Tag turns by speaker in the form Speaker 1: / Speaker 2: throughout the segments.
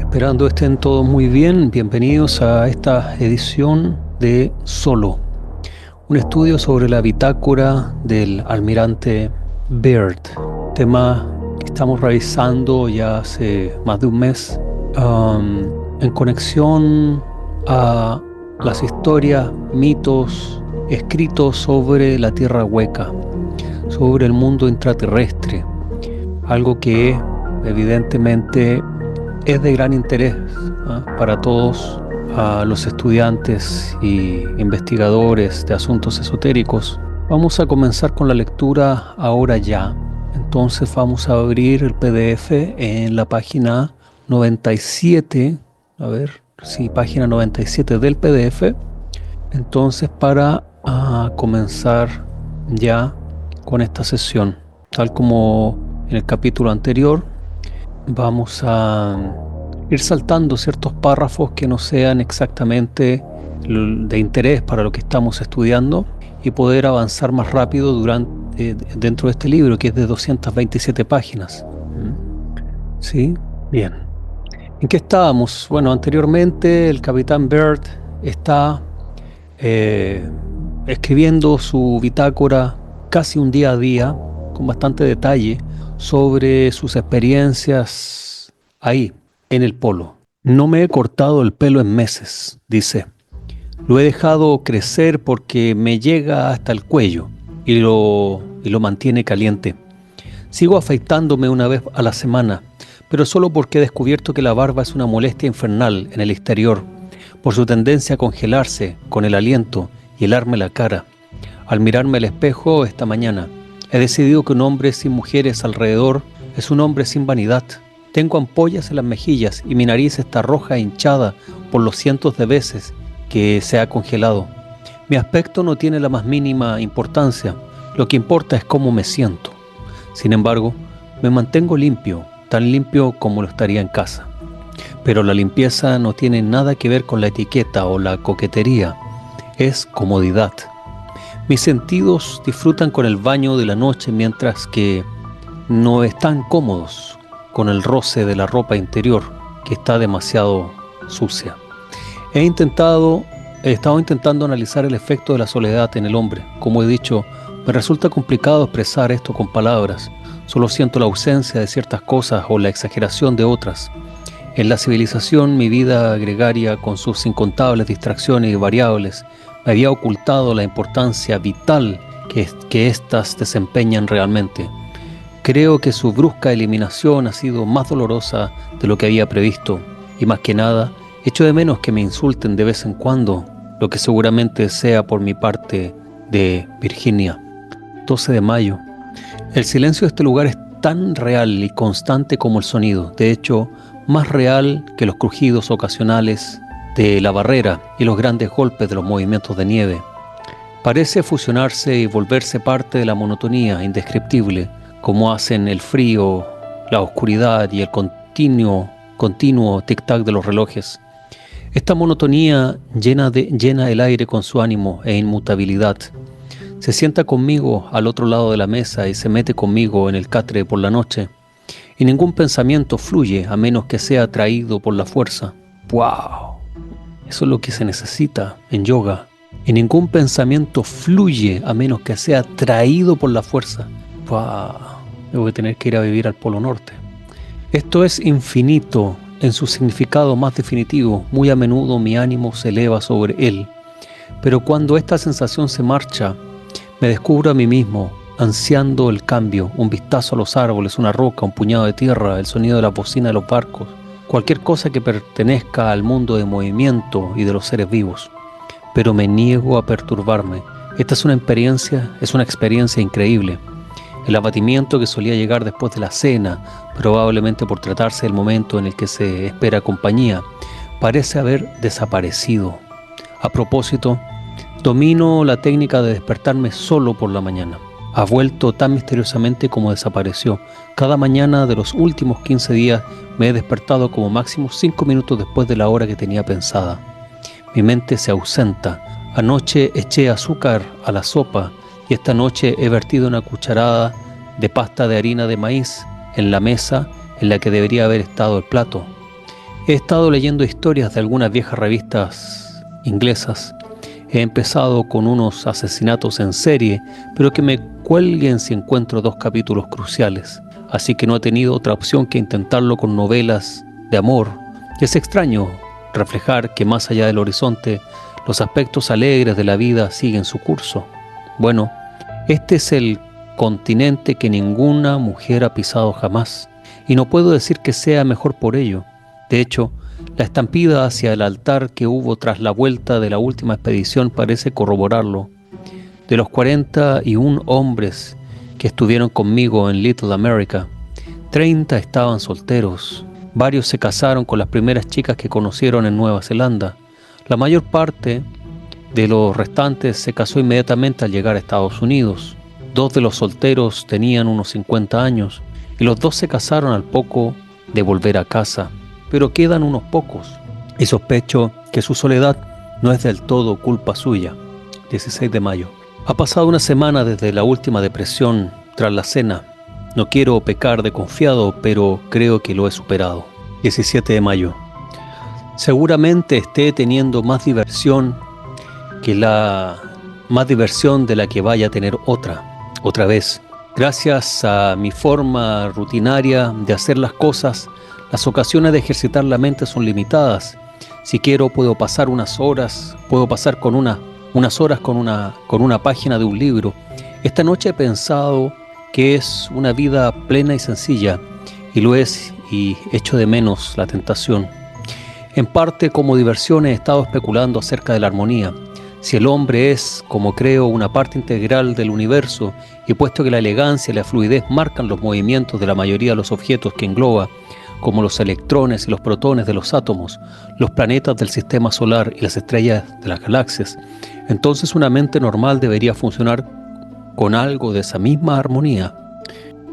Speaker 1: Esperando estén todos muy bien. Bienvenidos a esta edición de Solo, un estudio sobre la bitácora del almirante Byrd, tema que estamos realizando ya hace más de un mes, en conexión a las historias, mitos escritos sobre la Tierra hueca, sobre el mundo intraterrestre, algo que evidentemente es de gran interés para todos los estudiantes y investigadores de asuntos esotéricos. Vamos a comenzar con la lectura ahora ya. Entonces vamos a abrir el PDF en la página 97, página 97 del PDF. Entonces para comenzar ya con esta sesión, tal como en el capítulo anterior, vamos a ir saltando ciertos párrafos que no sean exactamente de interés para lo que estamos estudiando y poder avanzar más rápido dentro de este libro, que es de 227 páginas. ¿Sí? Bien. ¿En qué estábamos? Bueno, anteriormente el capitán Byrd está escribiendo su bitácora casi un día a día, con bastante detalle, sobre sus experiencias ahí, en el polo. No me he cortado el pelo en meses, dice. Lo he dejado crecer porque me llega hasta el cuello y lo mantiene caliente. Sigo afeitándome una vez a la semana, pero solo porque he descubierto que la barba es una molestia infernal en el exterior, por su tendencia a congelarse con el aliento y helarme la cara. Al mirarme al espejo esta mañana, he decidido que un hombre sin mujeres alrededor es un hombre sin vanidad. Tengo ampollas en las mejillas y mi nariz está roja e hinchada por los cientos de veces que se ha congelado. Mi aspecto no tiene la más mínima importancia, lo que importa es cómo me siento. Sin embargo, me mantengo limpio, tan limpio como lo estaría en casa. Pero la limpieza no tiene nada que ver con la etiqueta o la coquetería, es comodidad. Mis sentidos disfrutan con el baño de la noche mientras que no están cómodos con el roce de la ropa interior que está demasiado sucia. He estado intentando analizar el efecto de la soledad en el hombre. Como he dicho, me resulta complicado expresar esto con palabras. Solo siento la ausencia de ciertas cosas o la exageración de otras. En la civilización, mi vida gregaria, con sus incontables distracciones y variables, me había ocultado la importancia vital que éstas desempeñan realmente. Creo que su brusca eliminación ha sido más dolorosa de lo que había previsto, y más que nada, echo de menos que me insulten de vez en cuando, lo que seguramente sea por mi parte de Virginia. 12 de mayo. El silencio de este lugar es tan real y constante como el sonido, de hecho, más real que los crujidos ocasionales de la barrera y los grandes golpes de los movimientos de nieve. Parece fusionarse y volverse parte de la monotonía indescriptible, como hacen el frío, la oscuridad y el continuo tic-tac de los relojes. Esta monotonía llena el aire con su ánimo e inmutabilidad. Se sienta conmigo al otro lado de la mesa y se mete conmigo en el catre por la noche. Y ningún pensamiento fluye a menos que sea atraído por la fuerza. ¡Wow! Eso es lo que se necesita en yoga. Y ningún pensamiento fluye a menos que sea atraído por la fuerza. ¡Wow! Yo voy a tener que ir a vivir al Polo Norte. Esto es infinito en su significado más definitivo. Muy a menudo mi ánimo se eleva sobre él. Pero cuando esta sensación se marcha, me descubro a mí mismo, ansiando el cambio, un vistazo a los árboles, una roca, un puñado de tierra, el sonido de la bocina de los barcos, cualquier cosa que pertenezca al mundo de movimiento y de los seres vivos. Pero me niego a perturbarme. Esta es una experiencia increíble. El abatimiento que solía llegar después de la cena, probablemente por tratarse del momento en el que se espera compañía, parece haber desaparecido. A propósito, domino la técnica de despertarme solo por la mañana. Ha vuelto tan misteriosamente como desapareció. Cada mañana de los últimos 15 días me he despertado como máximo 5 minutos después de la hora que tenía pensada. Mi mente se ausenta. Anoche eché azúcar a la sopa y esta noche he vertido una cucharada de pasta de harina de maíz en la mesa en la que debería haber estado el plato. He estado leyendo historias de algunas viejas revistas inglesas. He empezado con unos asesinatos en serie, pero que me cuelguen si encuentro 2 capítulos cruciales. Así que no he tenido otra opción que intentarlo con novelas de amor. Es extraño reflejar que más allá del horizonte, los aspectos alegres de la vida siguen su curso. Bueno, este es el continente que ninguna mujer ha pisado jamás, y no puedo decir que sea mejor por ello. De hecho, la estampida hacia el altar que hubo tras la vuelta de la última expedición parece corroborarlo. De los 41 hombres que estuvieron conmigo en Little America, 30 estaban solteros. Varios se casaron con las primeras chicas que conocieron en Nueva Zelanda. La mayor parte de los restantes se casó inmediatamente al llegar a Estados Unidos. 2 de los solteros tenían unos 50 años y los 2 se casaron al poco de volver a casa. Pero quedan unos pocos y sospecho que su soledad no es del todo culpa suya. 16 de mayo. Ha pasado una semana desde la última depresión tras la cena. No quiero pecar de confiado, pero creo que lo he superado. 17 de mayo. Seguramente esté teniendo más diversión de la que vaya a tener otra vez. Gracias a mi forma rutinaria de hacer las cosas, las ocasiones de ejercitar la mente son limitadas. Si quiero puedo pasar unas horas con una página de un libro. Esta noche he pensado que es una vida plena y sencilla, y lo es, y echo de menos la tentación. En parte como diversión he estado especulando acerca de la armonía. Si el hombre es, como creo, una parte integral del universo, y puesto que la elegancia y la fluidez marcan los movimientos de la mayoría de los objetos que engloba, como los electrones y los protones de los átomos, los planetas del sistema solar y las estrellas de las galaxias, entonces una mente normal debería funcionar con algo de esa misma armonía.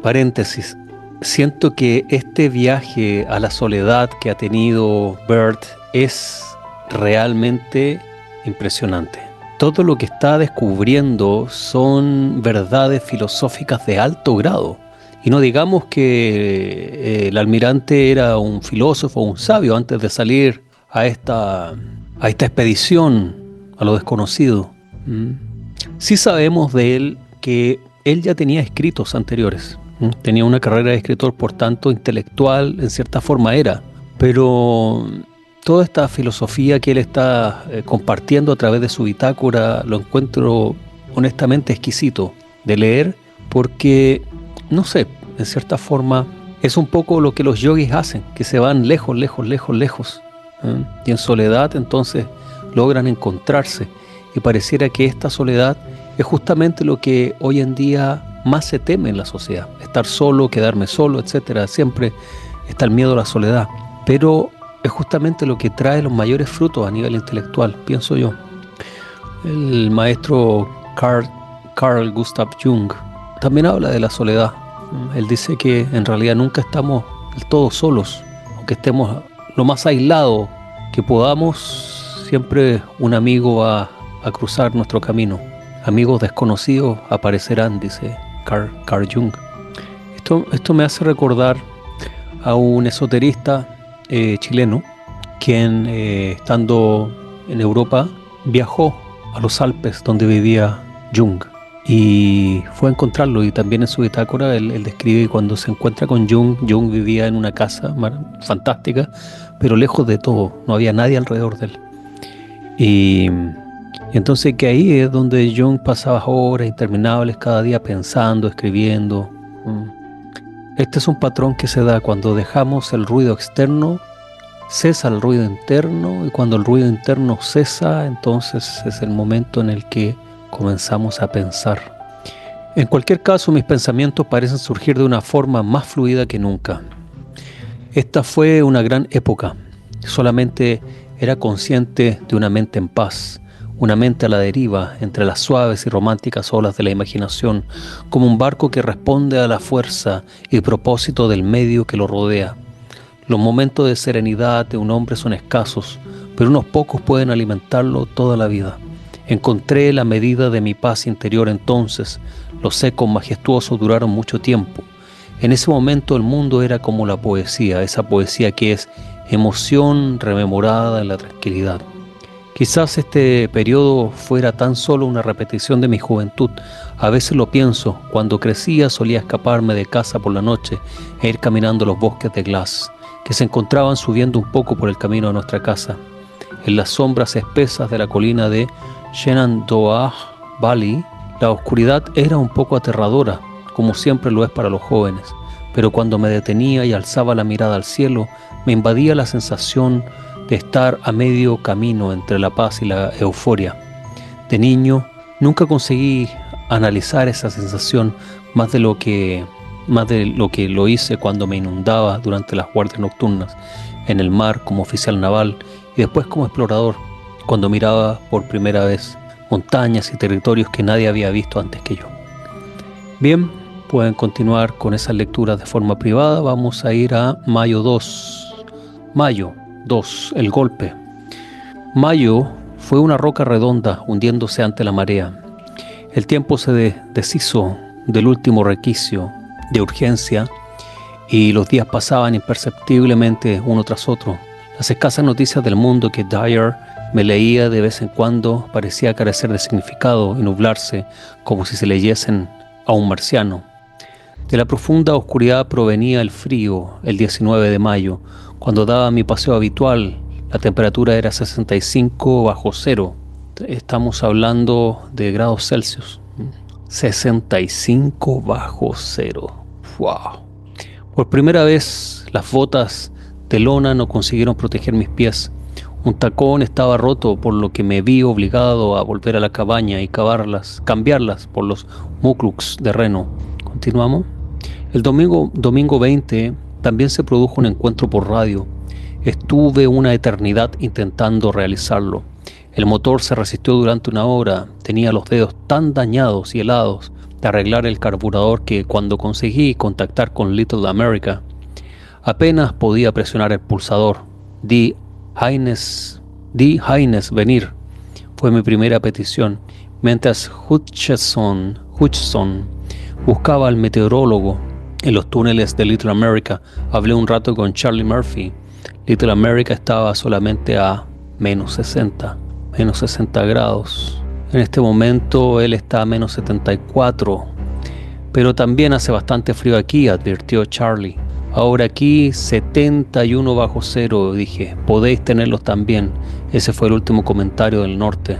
Speaker 1: Paréntesis. Siento que este viaje a la soledad que ha tenido Bert es realmente impresionante. Todo lo que está descubriendo son verdades filosóficas de alto grado. Y no digamos que el almirante era un filósofo o un sabio antes de salir a esta expedición a lo desconocido. Sí sabemos de él que él ya tenía escritos anteriores. Tenía una carrera de escritor, por tanto, intelectual en cierta forma era. Pero toda esta filosofía que él está compartiendo a través de su bitácora lo encuentro honestamente exquisito de leer, porque, no sé, en cierta forma es un poco lo que los yogis hacen, que se van lejos, y en soledad entonces logran encontrarse, y pareciera que esta soledad es justamente lo que hoy en día más se teme en la sociedad: estar solo, quedarme solo, etcétera. Siempre está el miedo a la soledad, pero es justamente lo que trae los mayores frutos a nivel intelectual, pienso yo. El maestro Carl Gustav Jung también habla de la soledad. Él dice que en realidad nunca estamos del todo solos, aunque estemos lo más aislados que podamos, siempre un amigo va a cruzar nuestro camino. Amigos desconocidos aparecerán, dice Carl Jung. Esto me hace recordar a un esoterista chileno, quien estando en Europa viajó a los Alpes donde vivía Jung y fue a encontrarlo, y también en su bitácora él describe que cuando se encuentra con Jung vivía en una casa fantástica, pero lejos de todo, no había nadie alrededor de él. Y entonces que ahí es donde Jung pasaba horas interminables cada día pensando, escribiendo. Este es un patrón que se da cuando dejamos el ruido externo, cesa el ruido interno, y cuando el ruido interno cesa, entonces es el momento en el que comenzamos a pensar. En cualquier caso, mis pensamientos parecen surgir de una forma más fluida que nunca. Esta fue una gran época. Solamente era consciente de una mente en paz, una mente a la deriva entre las suaves y románticas olas de la imaginación, como un barco que responde a la fuerza y propósito del medio que lo rodea. Los momentos de serenidad de un hombre son escasos, pero unos pocos pueden alimentarlo toda la vida. Encontré la medida de mi paz interior entonces. Los ecos majestuosos duraron mucho tiempo. En ese momento el mundo era como la poesía, esa poesía que es emoción rememorada en la tranquilidad. Quizás este periodo fuera tan solo una repetición de mi juventud. A veces lo pienso. Cuando crecía solía escaparme de casa por la noche e ir caminando los bosques de Glass, que se encontraban subiendo un poco por el camino a nuestra casa. En las sombras espesas de la colina de Shenandoah Valley, la oscuridad era un poco aterradora, como siempre lo es para los jóvenes, pero cuando me detenía y alzaba la mirada al cielo, me invadía la sensación de estar a medio camino entre la paz y la euforia. De niño, nunca conseguí analizar esa sensación más de lo que lo hice cuando me inundaba durante las guardias nocturnas, en el mar como oficial naval y después como explorador, cuando miraba por primera vez montañas y territorios que nadie había visto antes que yo. Bien, pueden continuar con esas lecturas de forma privada. Vamos a ir a Mayo 2. Mayo 2, el golpe. Mayo fue una roca redonda hundiéndose ante la marea. El tiempo se deshizo del último requisito de urgencia y los días pasaban imperceptiblemente uno tras otro. Las escasas noticias del mundo que Dyer me leía de vez en cuando parecía carecer de significado y nublarse como si se leyesen a un marciano. De la profunda oscuridad provenía el frío. El 19 de mayo, cuando daba mi paseo habitual, la temperatura era 65 bajo cero. Estamos hablando de grados Celsius. 65 bajo cero. ¡Wow! Por primera vez, las botas de lona no consiguieron proteger mis pies. Un tacón estaba roto, por lo que me vi obligado a volver a la cabaña y cambiarlas por los muclucs de reno. ¿Continuamos? El domingo 20 también se produjo un encuentro por radio. Estuve una eternidad intentando realizarlo. El motor se resistió durante una hora. Tenía los dedos tan dañados y helados de arreglar el carburador que cuando conseguí contactar con Little America, apenas podía presionar el pulsador. Di Haynes venir, fue mi primera petición. Mientras Hutchison buscaba al meteorólogo en los túneles de Little America, hablé un rato con Charlie Murphy. Little America estaba solamente a menos 60 grados. En este momento él está a menos 74. Pero también hace bastante frío aquí, advirtió Charlie. Ahora aquí 71 bajo cero, dije. Podéis tenerlos también. Ese fue el último comentario del norte.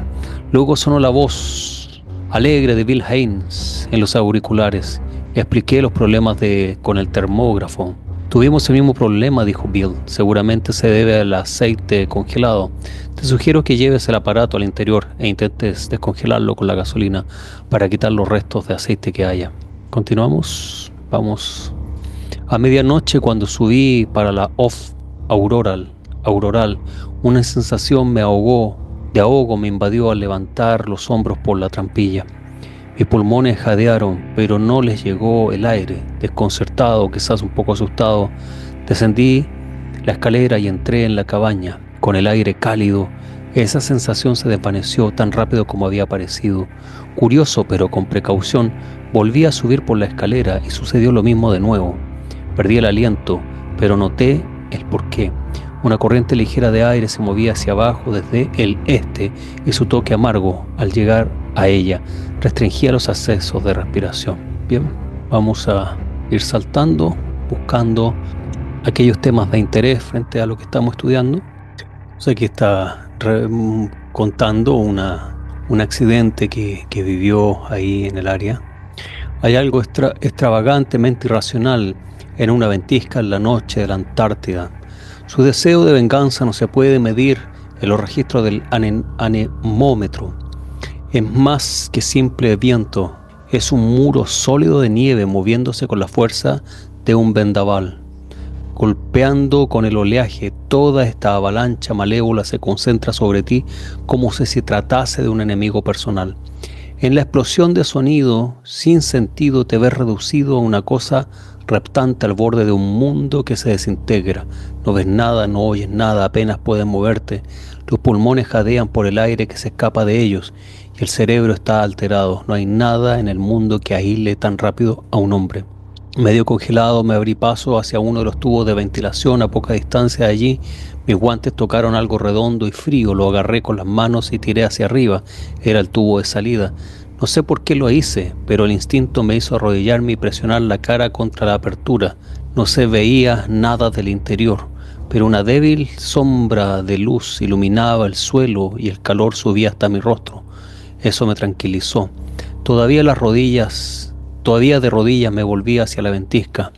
Speaker 1: Luego sonó la voz alegre de Bill Haynes en los auriculares. Expliqué los problemas con el termógrafo. Tuvimos el mismo problema, dijo Bill. Seguramente se debe al aceite congelado. Te sugiero que lleves el aparato al interior e intentes descongelarlo con la gasolina para quitar los restos de aceite que haya. ¿Continuamos? Vamos. A medianoche, cuando subí para la off auroral, una sensación de ahogo me invadió al levantar los hombros por la trampilla. Mis pulmones jadearon, pero no les llegó el aire. Desconcertado, quizás un poco asustado, descendí la escalera y entré en la cabaña. Con el aire cálido, esa sensación se desvaneció tan rápido como había aparecido. Curioso, pero con precaución, volví a subir por la escalera y sucedió lo mismo de nuevo. Perdí el aliento, pero noté el porqué. Una corriente ligera de aire se movía hacia abajo desde el este y su toque amargo, al llegar a ella, restringía los accesos de respiración. Bien, vamos a ir saltando, buscando aquellos temas de interés frente a lo que estamos estudiando. Aquí está contando un accidente que vivió ahí en el área. Hay algo extravagantemente irracional en una ventisca en la noche de la Antártida. Su deseo de venganza no se puede medir en los registros del anemómetro. Es más que simple viento, es un muro sólido de nieve moviéndose con la fuerza de un vendaval. Golpeando con el oleaje, toda esta avalancha malévola se concentra sobre ti como si se tratase de un enemigo personal. En la explosión de sonido, sin sentido, te ves reducido a una cosa reptante al borde de un mundo que se desintegra. No ves nada, no oyes nada, apenas puedes moverte. Tus pulmones jadean por el aire que se escapa de ellos y el cerebro está alterado. No hay nada en el mundo que aísle tan rápido a un hombre. Medio congelado me abrí paso hacia uno de los tubos de ventilación a poca distancia de allí. Mis guantes tocaron algo redondo y frío, lo agarré con las manos y tiré hacia arriba. Era el tubo de salida. No sé por qué lo hice, pero el instinto me hizo arrodillarme y presionar la cara contra la apertura. No se veía nada del interior, pero una débil sombra de luz iluminaba el suelo y el calor subía hasta mi rostro. Eso me tranquilizó. Todavía de rodillas me volví hacia la ventisca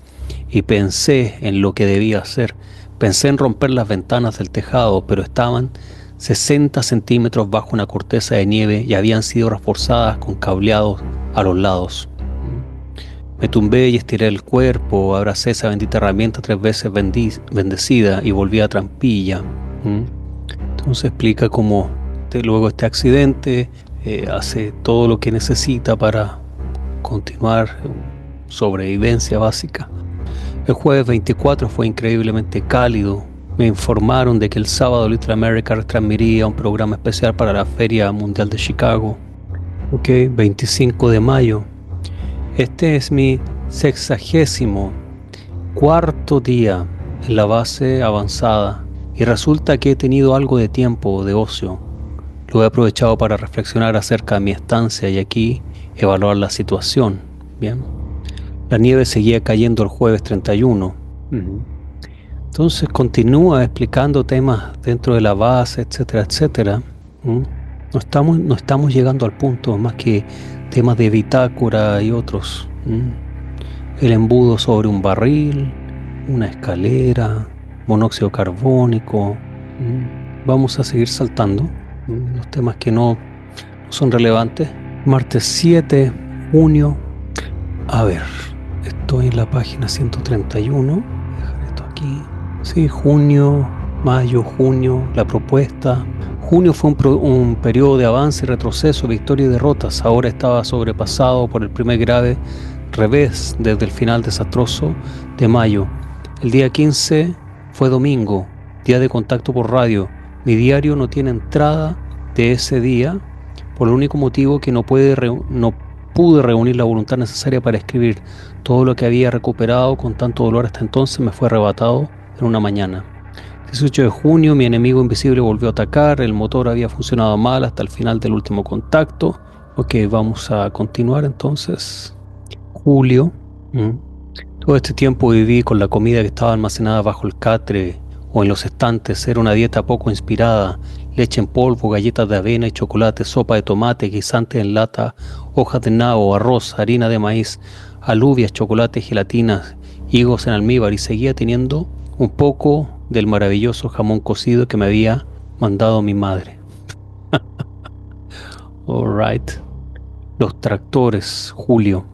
Speaker 1: y pensé en lo que debía hacer. Pensé en romper las ventanas del tejado, pero estaban 60 centímetros bajo una corteza de nieve y habían sido reforzadas con cableados a los lados. Me tumbé y estiré el cuerpo, abracé esa bendita herramienta 3 veces bendecida y volví a trampilla. Entonces explica cómo luego este accidente hace todo lo que necesita para continuar sobrevivencia básica. El jueves 24 fue increíblemente cálido. Me informaron de que el sábado Little America retransmitiría un programa especial para la Feria Mundial de Chicago. 25 de mayo. Este es mi 64º día en la base avanzada y resulta que he tenido algo de tiempo de ocio. Lo he aprovechado para reflexionar acerca de mi estancia y aquí evaluar la situación. Bien. La nieve seguía cayendo el jueves 31. Entonces continúa explicando temas dentro de la base, etcétera, etcétera. No estamos llegando al punto, más que temas de bitácora y otros. El embudo sobre un barril, una escalera, monóxido carbónico. Vamos a seguir saltando los temas que no son relevantes. Martes 7, junio. A ver, estoy en la página 131. Dejar esto aquí. Sí, junio, mayo, junio, la propuesta. Junio fue un periodo de avance y retroceso, victoria y derrotas. Ahora estaba sobrepasado por el primer grave revés desde el final desastroso de mayo. El día 15 fue domingo, día de contacto por radio. Mi diario no tiene entrada de ese día, por el único motivo que no pude reunir la voluntad necesaria para escribir. Todo lo que había recuperado con tanto dolor hasta entonces me fue arrebatado en una mañana. 18 de junio, mi enemigo invisible volvió a atacar. El motor había funcionado mal hasta el final del último contacto. Vamos a continuar entonces. Julio. Todo este tiempo viví con la comida que estaba almacenada bajo el catre o en los estantes. Era una dieta poco inspirada. Leche en polvo, galletas de avena y chocolate, sopa de tomate, guisantes en lata, hojas de nabo, arroz, harina de maíz, alubias, chocolate, gelatinas, higos en almíbar, y seguía teniendo un poco del maravilloso jamón cocido que me había mandado mi madre. Alright. Los tractores, julio.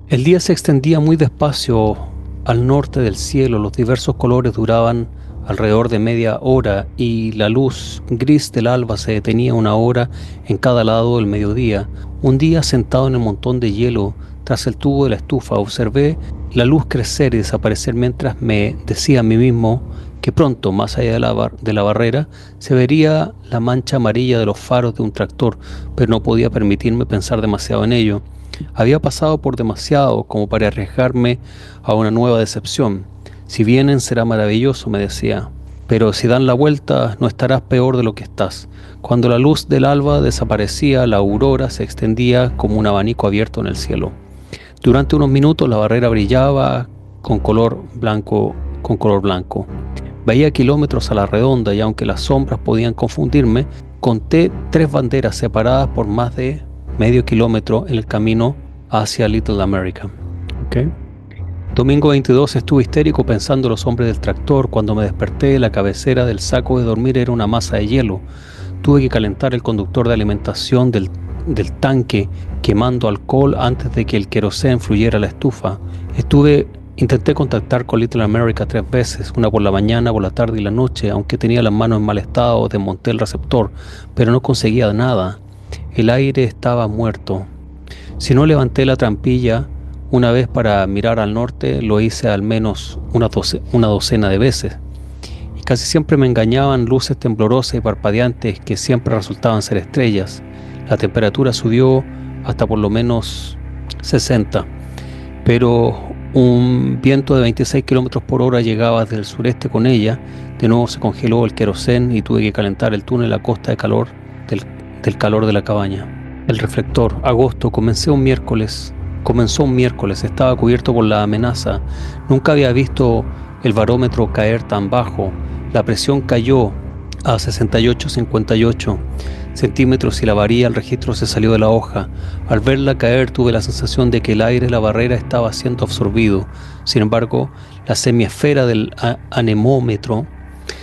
Speaker 1: El día se extendía muy despacio al norte del cielo. Los diversos colores duraban alrededor de media hora y la luz gris del alba se detenía una hora en cada lado del mediodía. Un día, sentado en el montón de hielo tras el tubo de la estufa, observé la luz crecer y desaparecer mientras me decía a mí mismo que pronto, más allá de la barrera, se vería la mancha amarilla de los faros de un tractor, pero no podía permitirme pensar demasiado en ello. Había pasado por demasiado como para arriesgarme a una nueva decepción. Si vienen será maravilloso, me decía, pero si dan la vuelta no estarás peor de lo que estás. Cuando la luz del alba desaparecía, la aurora se extendía como un abanico abierto en el cielo. Durante unos minutos la barrera brillaba con color blanco. Veía kilómetros a la redonda y aunque las sombras podían confundirme, conté 3 banderas separadas por más de medio kilómetro en el camino hacia Little America. Domingo 22 estuve histérico pensando en los hombres del tractor. Cuando me desperté, la cabecera del saco de dormir era una masa de hielo. Tuve que calentar el conductor de alimentación del tanque quemando alcohol antes de que el querosén fluyera a la estufa. Intenté contactar con Little America 3 veces, una por la mañana, por la tarde y la noche, aunque tenía las manos en mal estado, desmonté el receptor, pero no conseguía nada. El aire estaba muerto. Si no levanté la trampilla una vez para mirar al norte, lo hice al menos una docena de veces. Y casi siempre me engañaban luces temblorosas y parpadeantes que siempre resultaban ser estrellas. La temperatura subió hasta por lo menos 60. Pero Un viento de 26 kilómetros por hora llegaba desde el sureste con ella. De nuevo se congeló el querosén y tuve que calentar el túnel a costa del calor de la cabaña. El reflector. Agosto. Comenzó un miércoles. Estaba cubierto por la amenaza. Nunca había visto el barómetro caer tan bajo. La presión cayó a 68,58 centímetros y la varilla al registro se salió de la hoja. Al verla caer tuve la sensación de que el aire de la barrera estaba siendo absorbido. Sin embargo, la semiesfera del anemómetro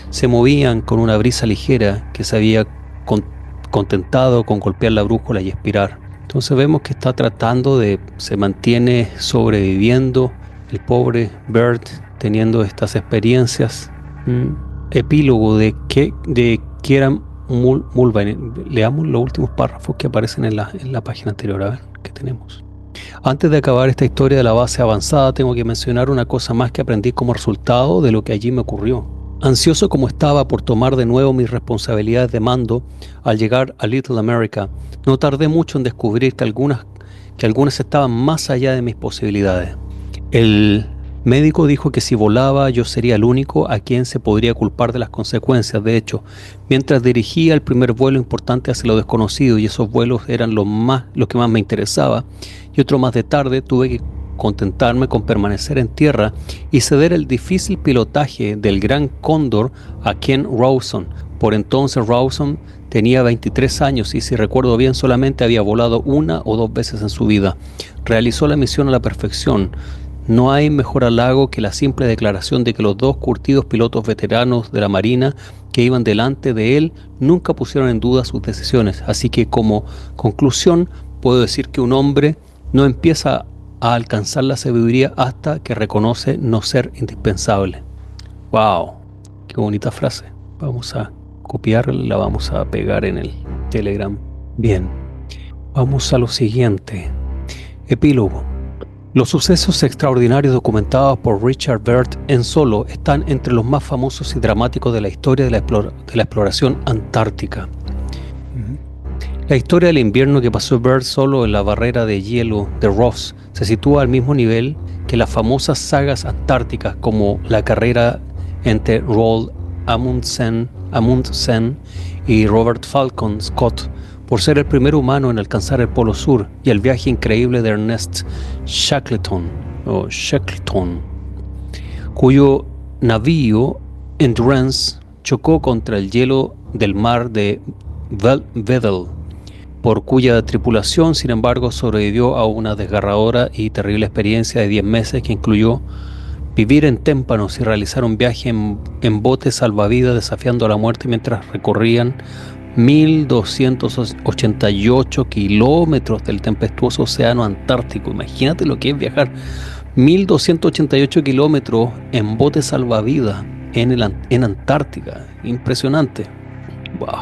Speaker 1: se movían con una brisa ligera que se había contentado con golpear la brújula y expirar. Entonces vemos que se mantiene sobreviviendo el pobre Bert, teniendo estas experiencias. Epílogo de Kieran Mulvaney. Leamos los últimos párrafos que aparecen en la página anterior, a ver qué tenemos. Antes de acabar esta historia de la base avanzada, tengo que mencionar una cosa más que aprendí como resultado de lo que allí me ocurrió. Ansioso como estaba por tomar de nuevo mis responsabilidades de mando al llegar a Little America, no tardé mucho en descubrir que algunas estaban más allá de mis posibilidades. El médico dijo que si volaba yo sería el único a quien se podría culpar de las consecuencias. De hecho, mientras dirigía el primer vuelo importante hacia lo desconocido, y esos vuelos eran lo que más me interesaba, y otro más de tarde, tuve que contentarme con permanecer en tierra y ceder el difícil pilotaje del Gran Cóndor a Ken Rawson. Por entonces Rawson tenía 23 años y, si recuerdo bien, solamente había volado una o dos veces en su vida. Realizó la misión a la perfección. No hay mejor halago que la simple declaración de que los dos curtidos pilotos veteranos de la Marina que iban delante de él nunca pusieron en duda sus decisiones. Así que, como conclusión, puedo decir que un hombre no empieza a alcanzar la sabiduría hasta que reconoce no ser indispensable. ¡Wow! ¡Qué bonita frase! Vamos a copiarla, la vamos a pegar en el Telegram. Bien, vamos a lo siguiente. Epílogo. Los sucesos extraordinarios documentados por Richard Byrd en Solo están entre los más famosos y dramáticos de la historia de la exploración antártica. La historia del invierno que pasó Byrd solo en la barrera de hielo de Ross se sitúa al mismo nivel que las famosas sagas antárticas, como la carrera entre Roald Amundsen y Robert Falcon Scott por ser el primer humano en alcanzar el Polo Sur, y el viaje increíble de Ernest Shackleton, cuyo navío Endurance chocó contra el hielo del mar de Weddell, por cuya tripulación, sin embargo, sobrevivió a una desgarradora y terrible experiencia de 10 meses que incluyó vivir en témpanos y realizar un viaje en bote salvavidas desafiando a la muerte mientras recorrían 1.288 kilómetros del tempestuoso océano Antártico. Imagínate lo que es viajar 1.288 kilómetros en bote salvavidas en Antártica. Impresionante. Wow.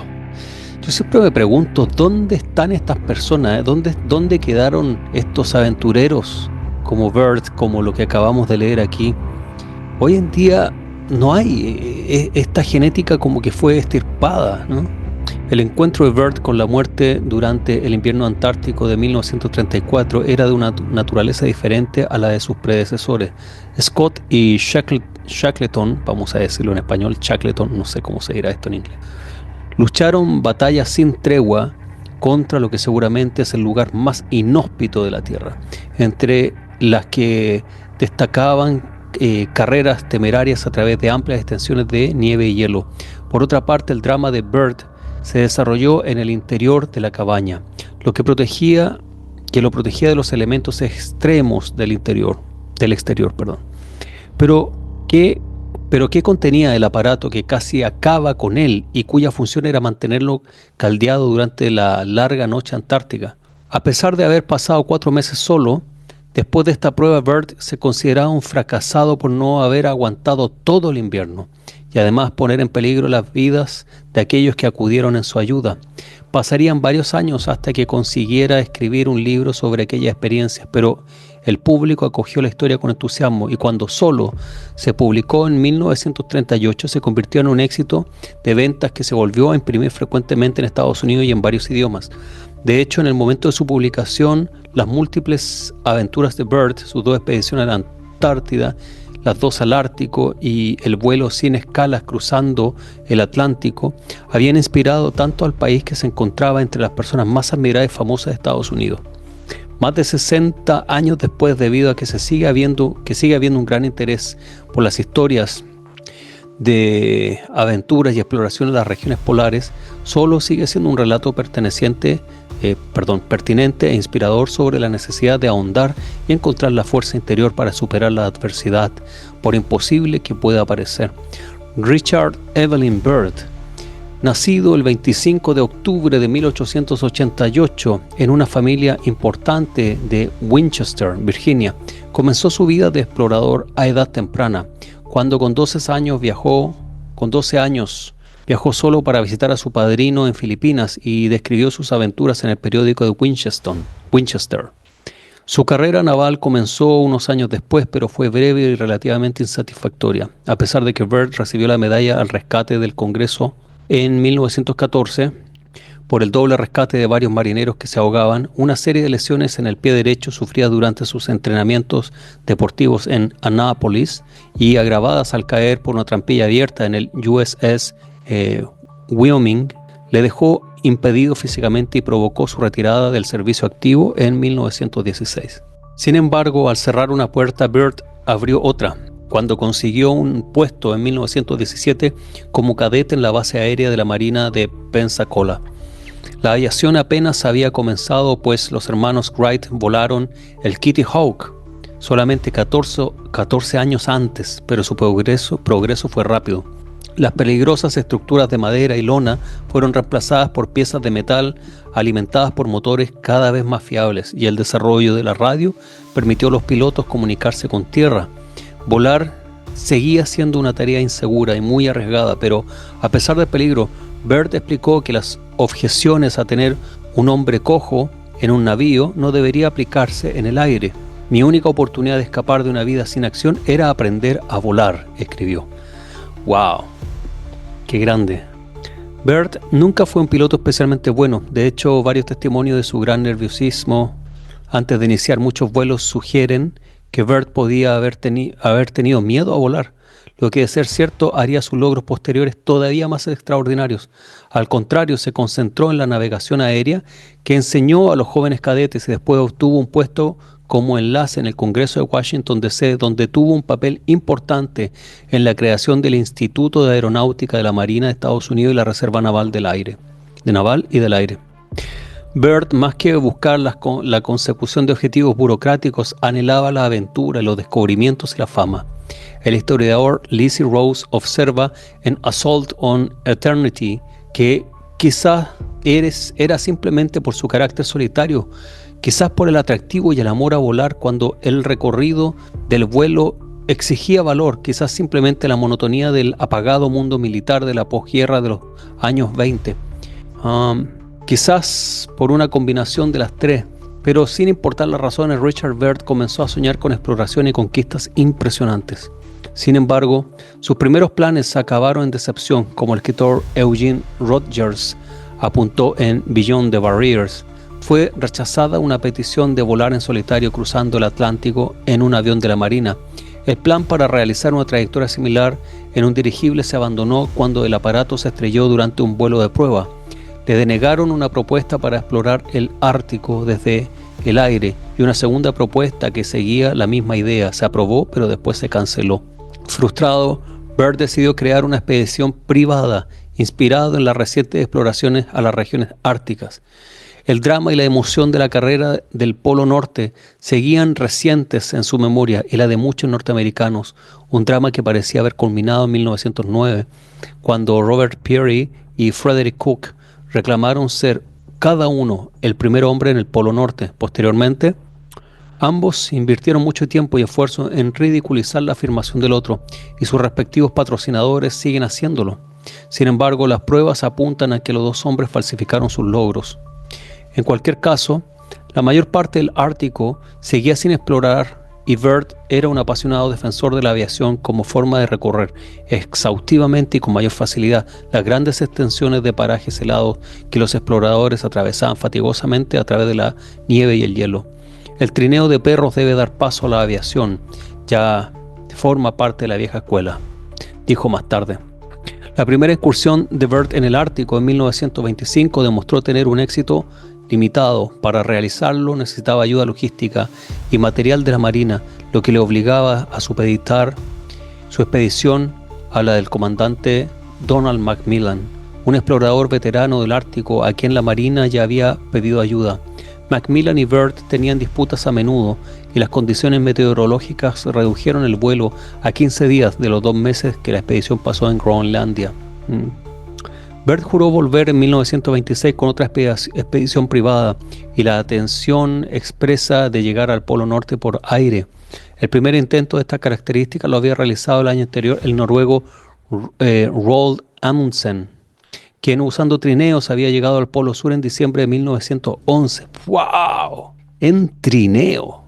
Speaker 1: Yo siempre me pregunto, ¿dónde están estas personas? ¿Dónde quedaron estos aventureros como Byrd, como lo que acabamos de leer aquí? Hoy en día no hay esta genética, como que fue extirpada, ¿no? El encuentro de Byrd con la muerte durante el invierno antártico de 1934 era de una naturaleza diferente a la de sus predecesores. Scott y Shackleton, vamos a decirlo en español, Shackleton, no sé cómo se dirá esto en inglés, lucharon batallas sin tregua contra lo que seguramente es el lugar más inhóspito de la Tierra, entre las que destacaban carreras temerarias a través de amplias extensiones de nieve y hielo. Por otra parte, el drama de Byrd se desarrolló en el interior de la cabaña, lo protegía de los elementos extremos del exterior. Pero ¿qué contenía el aparato que casi acaba con él y cuya función era mantenerlo caldeado durante la larga noche antártica? A pesar de haber pasado 4 meses solo, después de esta prueba, Byrd se consideraba un fracasado por no haber aguantado todo el invierno y además poner en peligro las vidas de aquellos que acudieron en su ayuda. Pasarían varios años hasta que consiguiera escribir un libro sobre aquella experiencia, pero el público acogió la historia con entusiasmo, y cuando Solo se publicó en 1938 se convirtió en un éxito de ventas que se volvió a imprimir frecuentemente en Estados Unidos y en varios idiomas. De hecho, en el momento de su publicación, las múltiples aventuras de Byrd, sus 2 expediciones a la Antártida, las 2 al Ártico y el vuelo sin escalas cruzando el Atlántico, habían inspirado tanto al país que se encontraba entre las personas más admiradas y famosas de Estados Unidos. Más de 60 años después, debido a que sigue habiendo un gran interés por las historias de aventuras y exploraciones de las regiones polares, solo sigue siendo un relato pertinente e inspirador sobre la necesidad de ahondar y encontrar la fuerza interior para superar la adversidad, por imposible que pueda parecer. Richard Evelyn Byrd, nacido el 25 de octubre de 1888 en una familia importante de Winchester, Virginia, comenzó su vida de explorador a edad temprana, cuando con 12 años viajó solo para visitar a su padrino en Filipinas y describió sus aventuras en el periódico de Winchester. Su carrera naval comenzó unos años después, pero fue breve y relativamente insatisfactoria. A pesar de que Byrd recibió la medalla al rescate del Congreso en 1914 por el doble rescate de varios marineros que se ahogaban, una serie de lesiones en el pie derecho sufridas durante sus entrenamientos deportivos en Annapolis y agravadas al caer por una trampilla abierta en el USS Wyoming, le dejó impedido físicamente y provocó su retirada del servicio activo en 1916. Sin embargo, al cerrar una puerta, Byrd abrió otra, cuando consiguió un puesto en 1917 como cadete en la base aérea de la Marina de Pensacola. La aviación apenas había comenzado, pues los hermanos Wright volaron el Kitty Hawk solamente 14 años antes, pero su progreso fue rápido. Las peligrosas estructuras de madera y lona fueron reemplazadas por piezas de metal alimentadas por motores cada vez más fiables, y el desarrollo de la radio permitió a los pilotos comunicarse con tierra. Volar seguía siendo una tarea insegura y muy arriesgada, pero a pesar del peligro, Byrd explicó que las objeciones a tener un hombre cojo en un navío no debería aplicarse en el aire. Mi única oportunidad de escapar de una vida sin acción era aprender a volar, escribió. ¡Wow! ¡Qué grande! Byrd nunca fue un piloto especialmente bueno. De hecho, varios testimonios de su gran nerviosismo antes de iniciar muchos vuelos sugieren que Byrd podía haber tenido miedo a volar, lo que, de ser cierto, haría sus logros posteriores todavía más extraordinarios. Al contrario, se concentró en la navegación aérea, que enseñó a los jóvenes cadetes, y después obtuvo un puesto como enlace en el Congreso de Washington, D.C., donde tuvo un papel importante en la creación del Instituto de Aeronáutica de la Marina de Estados Unidos y la Reserva Naval del Aire. Byrd, más que buscar la consecución de objetivos burocráticos, anhelaba la aventura, los descubrimientos y la fama. El historiador Lizzie Rose observa en Assault on Eternity que quizás era simplemente por su carácter solitario, quizás por el atractivo y el amor a volar cuando el recorrido del vuelo exigía valor, quizás simplemente la monotonía del apagado mundo militar de la posguerra de los años 20. Quizás por una combinación de las tres, pero sin importar las razones, Richard Byrd comenzó a soñar con exploración y conquistas impresionantes. Sin embargo, sus primeros planes acabaron en decepción, como el escritor Eugene Rogers apuntó en Beyond the Barriers. Fue rechazada una petición de volar en solitario cruzando el Atlántico en un avión de la Marina. El plan para realizar una trayectoria similar en un dirigible se abandonó cuando el aparato se estrelló durante un vuelo de prueba. Le denegaron una propuesta para explorar el Ártico desde el aire, y una segunda propuesta que seguía la misma idea se aprobó, pero después se canceló. Frustrado, Byrd decidió crear una expedición privada inspirada en las recientes exploraciones a las regiones árticas. El drama y la emoción de la carrera del Polo Norte seguían recientes en su memoria y la de muchos norteamericanos, un drama que parecía haber culminado en 1909, cuando Robert Peary y Frederick Cook reclamaron ser cada uno el primer hombre en el Polo Norte. Posteriormente, ambos invirtieron mucho tiempo y esfuerzo en ridiculizar la afirmación del otro, y sus respectivos patrocinadores siguen haciéndolo. Sin embargo, las pruebas apuntan a que los dos hombres falsificaron sus logros. En cualquier caso, la mayor parte del Ártico seguía sin explorar, y Byrd era un apasionado defensor de la aviación como forma de recorrer exhaustivamente y con mayor facilidad las grandes extensiones de parajes helados que los exploradores atravesaban fatigosamente a través de la nieve y el hielo. El trineo de perros debe dar paso a la aviación, ya forma parte de la vieja escuela, dijo más tarde. La primera incursión de Byrd en el Ártico en 1925 demostró tener un éxito limitado. Para realizarlo necesitaba ayuda logística y material de la Marina, lo que le obligaba a supeditar su expedición a la del comandante Donald Macmillan, un explorador veterano del Ártico a quien la Marina ya había pedido ayuda. Macmillan y Byrd tenían disputas a menudo y las condiciones meteorológicas redujeron el vuelo a 15 días de los 2 meses que la expedición pasó en Groenlandia. Byrd juró volver en 1926 con otra expedición privada y la atención expresa de llegar al Polo Norte por aire. El primer intento de esta característica lo había realizado el año anterior el noruego Roald Amundsen, quien usando trineos había llegado al Polo Sur en diciembre de 1911. ¡Wow! En trineo.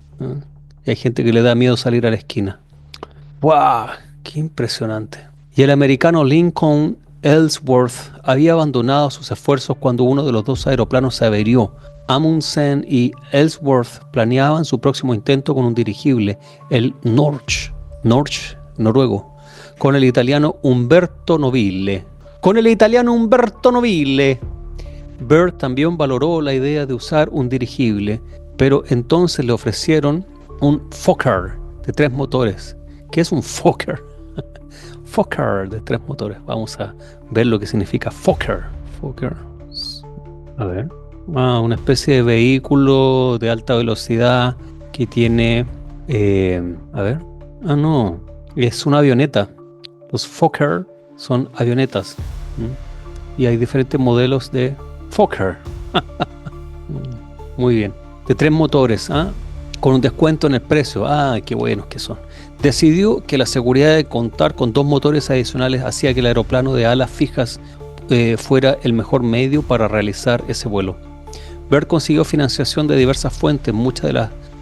Speaker 1: Y hay gente que le da miedo salir a la esquina. ¡Wow! ¡Qué impresionante! Y el americano Lincoln Ellsworth había abandonado sus esfuerzos cuando uno de los dos aeroplanos se averió. Amundsen y Ellsworth planeaban su próximo intento con un dirigible, el Norge, noruego, con el italiano Umberto Nobile. Byrd también valoró la idea de usar un dirigible, pero entonces le ofrecieron un Fokker de 3 motores. ¿Qué es un Fokker? Fokker de 3 motores. Vamos a ver lo que significa Fokker. A ver. Una especie de vehículo de alta velocidad que tiene... no. Es una avioneta. Los Fokker son avionetas. Y hay diferentes modelos de Fokker. Muy bien. De 3 motores, con un descuento en el precio. Qué buenos que son. Decidió que la seguridad de contar con 2 motores adicionales hacía que el aeroplano de alas fijas fuera el mejor medio para realizar ese vuelo. Byrd consiguió financiación de diversas fuentes, muchas de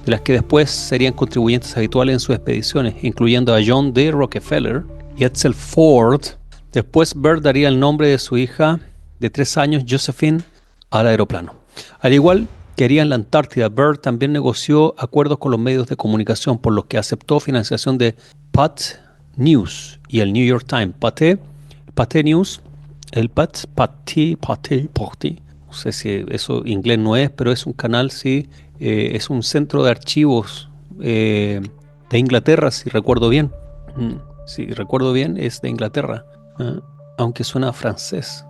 Speaker 1: las que después serían contribuyentes habituales en sus expediciones, incluyendo a John D. Rockefeller y Edsel Ford. Después Byrd daría el nombre de su hija de 3 años, Josephine, al aeroplano. Al igual que haría en la Antártida, Byrd también negoció acuerdos con los medios de comunicación, por los que aceptó financiación de Pat News y el New York Times. Pat News, no sé si eso inglés no es, pero es un canal, sí, es un centro de archivos de Inglaterra, si recuerdo bien. Si recuerdo bien, es de Inglaterra, aunque suena francés.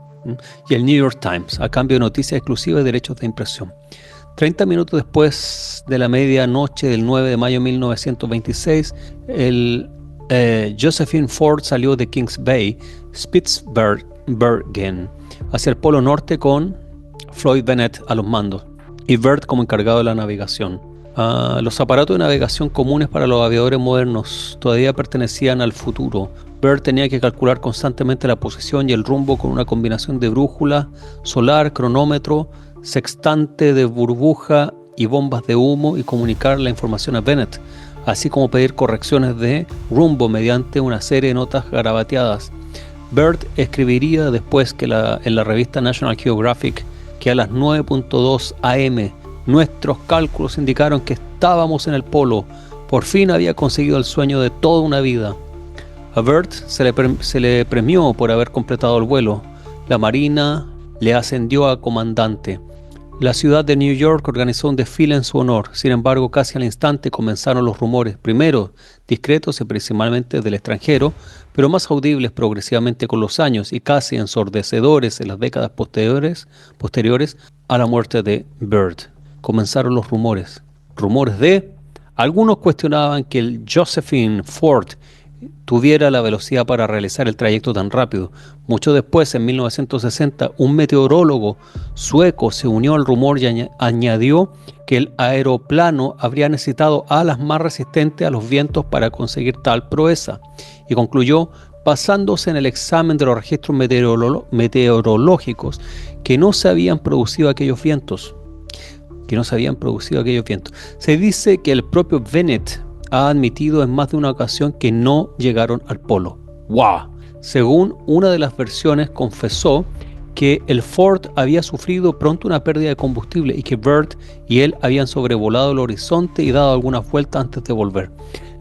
Speaker 1: Y el New York Times, a cambio de noticias exclusivas y derechos de impresión. 30 minutos después de la medianoche del 9 de mayo de 1926, el Josephine Ford salió de Kings Bay, Spitsbergen, hacia el Polo Norte con Floyd Bennett a los mandos y Byrd como encargado de la navegación. Los aparatos de navegación comunes para los aviadores modernos todavía pertenecían al futuro. Byrd tenía que calcular constantemente la posición y el rumbo con una combinación de brújula solar, cronómetro, sextante de burbuja y bombas de humo, y comunicar la información a Bennett, así como pedir correcciones de rumbo mediante una serie de notas garabateadas. Byrd escribiría después que en la revista National Geographic que a las 9:02 am nuestros cálculos indicaron que estábamos en el polo. Por fin había conseguido el sueño de toda una vida. A Byrd se le premió por haber completado el vuelo. La Marina le ascendió a comandante. La ciudad de New York organizó un desfile en su honor. Sin embargo, casi al instante comenzaron los rumores, primero discretos y principalmente del extranjero, pero más audibles progresivamente con los años y casi ensordecedores en las décadas posteriores a la muerte de Byrd. Comenzaron los rumores de... Algunos cuestionaban que el Josephine Ford tuviera la velocidad para realizar el trayecto tan rápido. Mucho después, en 1960, un meteorólogo sueco se unió al rumor y añadió que el aeroplano habría necesitado alas más resistentes a los vientos para conseguir tal proeza, y concluyó, basándose en el examen de los registros meteorológicos, que no se habían producido aquellos vientos. Se dice que el propio Bennett ha admitido en más de una ocasión que no llegaron al polo. ¡Wow! Según una de las versiones, confesó que el Ford había sufrido pronto una pérdida de combustible y que Byrd y él habían sobrevolado el horizonte y dado algunas vueltas antes de volver.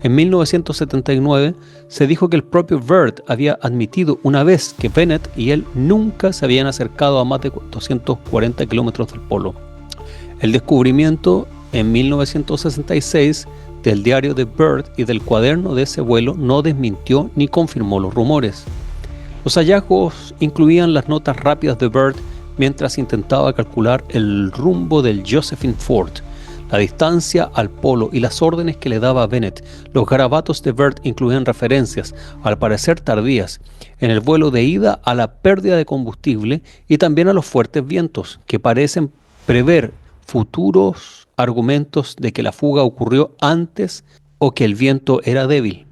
Speaker 1: En 1979 se dijo que el propio Byrd había admitido una vez que Bennett y él nunca se habían acercado a más de 240 kilómetros del polo. El descubrimiento en 1966 del diario de Byrd y del cuaderno de ese vuelo no desmintió ni confirmó los rumores. Los hallazgos incluían las notas rápidas de Byrd mientras intentaba calcular el rumbo del Josephine Ford, la distancia al polo y las órdenes que le daba a Bennett. Los garabatos de Byrd incluían referencias, al parecer tardías, en el vuelo de ida a la pérdida de combustible y también a los fuertes vientos, que parecen prever futuros argumentos de que la fuga ocurrió antes o que el viento era débil.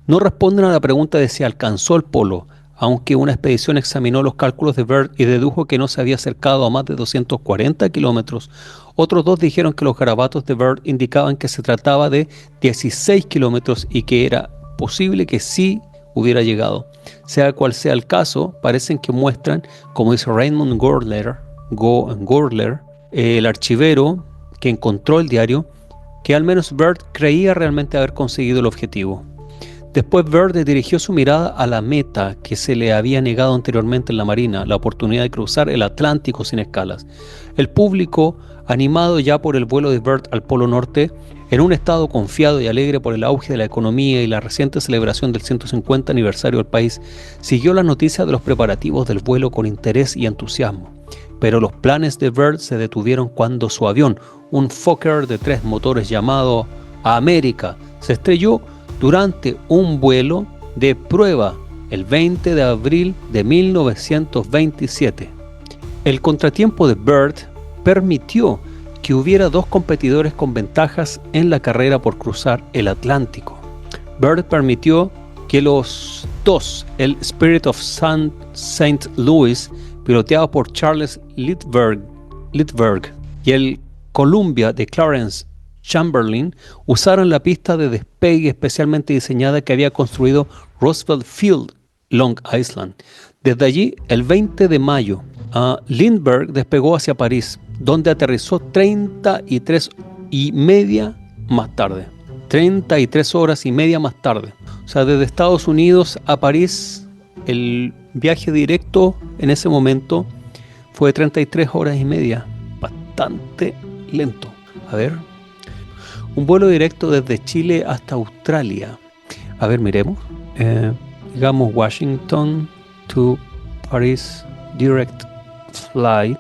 Speaker 1: No responden a la pregunta de si alcanzó el polo, aunque una expedición examinó los cálculos de Byrd y dedujo que no se había acercado a más de 240 kilómetros. Otros dos dijeron que los garabatos de Byrd indicaban que se trataba de 16 kilómetros y que era posible que sí hubiera llegado. Sea cual sea el caso, parecen que muestran, como dice Raymond Gordler, el archivero que encontró el diario, que al menos Byrd creía realmente haber conseguido el objetivo. Después Byrd dirigió su mirada a la meta que se le había negado anteriormente en la Marina, la oportunidad de cruzar el Atlántico sin escalas. El público, animado ya por el vuelo de Byrd al Polo Norte, en un estado confiado y alegre por el auge de la economía y la reciente celebración del 150 aniversario del país, siguió las noticias de los preparativos del vuelo con interés y entusiasmo. Pero los planes de Byrd se detuvieron cuando su avión, un Fokker de 3 motores llamado América, se estrelló durante un vuelo de prueba el 20 de abril de 1927. El contratiempo de Byrd permitió que hubiera dos competidores con ventajas en la carrera por cruzar el Atlántico. Byrd permitió que los dos, el Spirit of St. Louis, piloteado por Charles Lindbergh, y el Columbia de Clarence Chamberlain, usaron la pista de despegue especialmente diseñada que había construido Roosevelt Field, Long Island. Desde allí, el 20 de mayo, Lindbergh despegó hacia París, donde aterrizó 33 y media más tarde. 33 horas y media más tarde. O sea, desde Estados Unidos a París, el viaje directo en ese momento fue de 33 horas y media. Bastante lento. A ver. Un vuelo directo desde Chile hasta Australia. A ver, miremos. Digamos Washington to Paris direct flight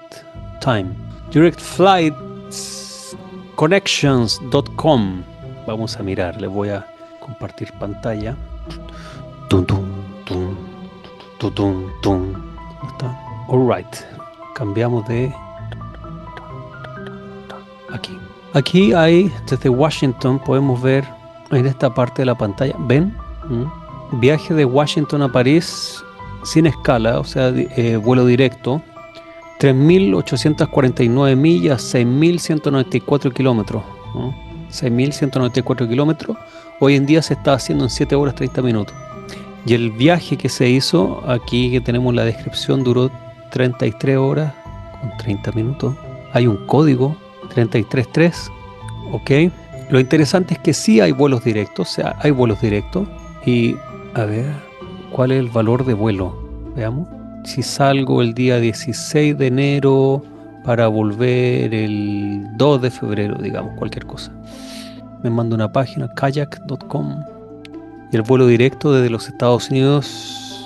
Speaker 1: time. Directflightsconnections.com. Vamos a mirar, les voy a compartir pantalla. ¿Dónde está? Alright. Cambiamos de aquí. Aquí hay, desde Washington, podemos ver en esta parte de la pantalla, ¿ven? Viaje de Washington a París sin escala, o sea, vuelo directo, 3.849 millas, 6.194 kilómetros, ¿no? 6.194 kilómetros, hoy en día se está haciendo en 7 horas 30 minutos. Y el viaje que se hizo, aquí que tenemos la descripción, duró 33 horas con 30 minutos. Hay un código 333, ok. Lo interesante es que sí hay vuelos directos, o sea, hay vuelos directos. Y a ver, ¿cuál es el valor de vuelo? Veamos. Si salgo el día 16 de enero para volver el 2 de febrero, digamos, cualquier cosa. Me mando una página, kayak.com. Y el vuelo directo desde los Estados Unidos,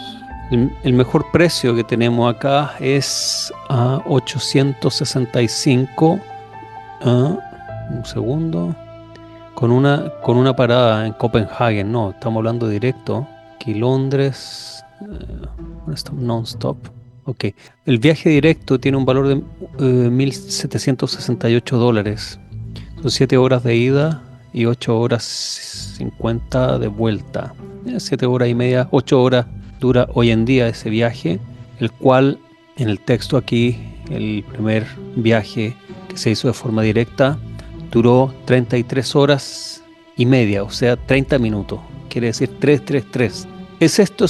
Speaker 1: el mejor precio que tenemos acá es a 865. Un segundo. Con una parada en Copenhague, no, estamos hablando directo. Aquí Londres, non-stop. Ok, el viaje directo tiene un valor de $1.768. Son 7 horas de ida y 8 horas 50 de vuelta. 7 horas y media, 8 horas dura hoy en día ese viaje, el cual en el texto aquí, el primer viaje que se hizo de forma directa, duró 33 horas y media, o sea, 30 minutos. Quiere decir 333. ¿Es esto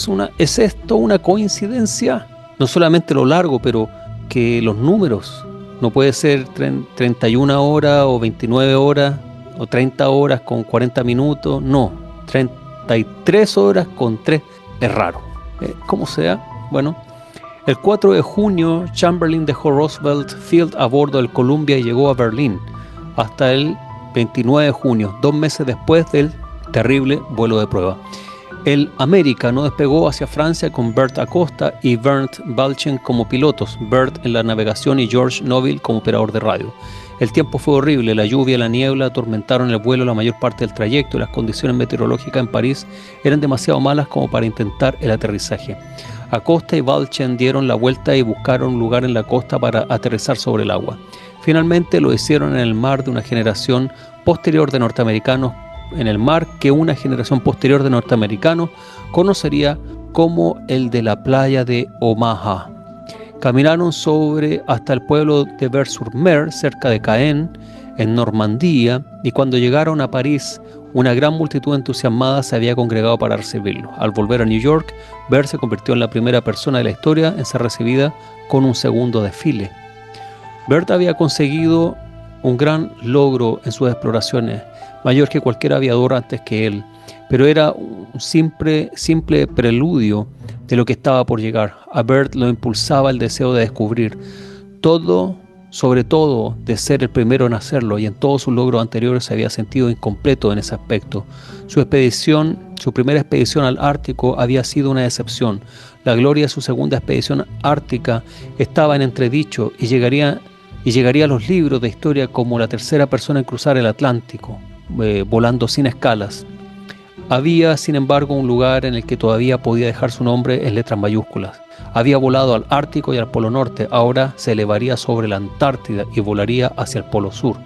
Speaker 1: una coincidencia? No solamente lo largo, pero que los números. No puede ser 31 horas o 29 horas o 30 horas con 40 minutos. No. 33 horas con 3. Es raro. Como sea, bueno. El 4 de junio, Chamberlain dejó Roosevelt Field a bordo del Columbia y llegó a Berlín hasta el 29 de junio, 2 meses después del terrible vuelo de prueba. El América no despegó hacia Francia con Bert Acosta y Bernd Balchen como pilotos, Bert en la navegación y George Noville como operador de radio. El tiempo fue horrible, la lluvia y la niebla atormentaron el vuelo la mayor parte del trayecto y las condiciones meteorológicas en París eran demasiado malas como para intentar el aterrizaje. Acosta y Balchen dieron la vuelta y buscaron un lugar en la costa para aterrizar sobre el agua. Finalmente lo hicieron en el mar de una generación posterior de norteamericanos, en el mar que una generación posterior de norteamericanos conocería como el de la playa de Omaha. Caminaron hasta el pueblo de Vers-sur-Mer, cerca de Caen, en Normandía, y cuando llegaron a París, una gran multitud entusiasmada se había congregado para recibirlo. Al volver a New York, Bert se convirtió en la primera persona de la historia en ser recibida con un segundo desfile. Bert había conseguido un gran logro en sus exploraciones, mayor que cualquier aviador antes que él, pero era un simple preludio de lo que estaba por llegar. A Bert lo impulsaba el deseo de descubrir todo, sobre todo de ser el primero en hacerlo, y en todos sus logros anteriores se había sentido incompleto en ese aspecto. Su primera expedición al Ártico había sido una decepción. La gloria de su segunda expedición ártica estaba en entredicho y llegaría a los libros de historia como la tercera persona en cruzar el Atlántico, volando sin escalas. Había, sin embargo, un lugar en el que todavía podía dejar su nombre en letras mayúsculas. Había volado al Ártico y al Polo Norte, ahora se elevaría sobre la Antártida y volaría hacia el Polo Sur,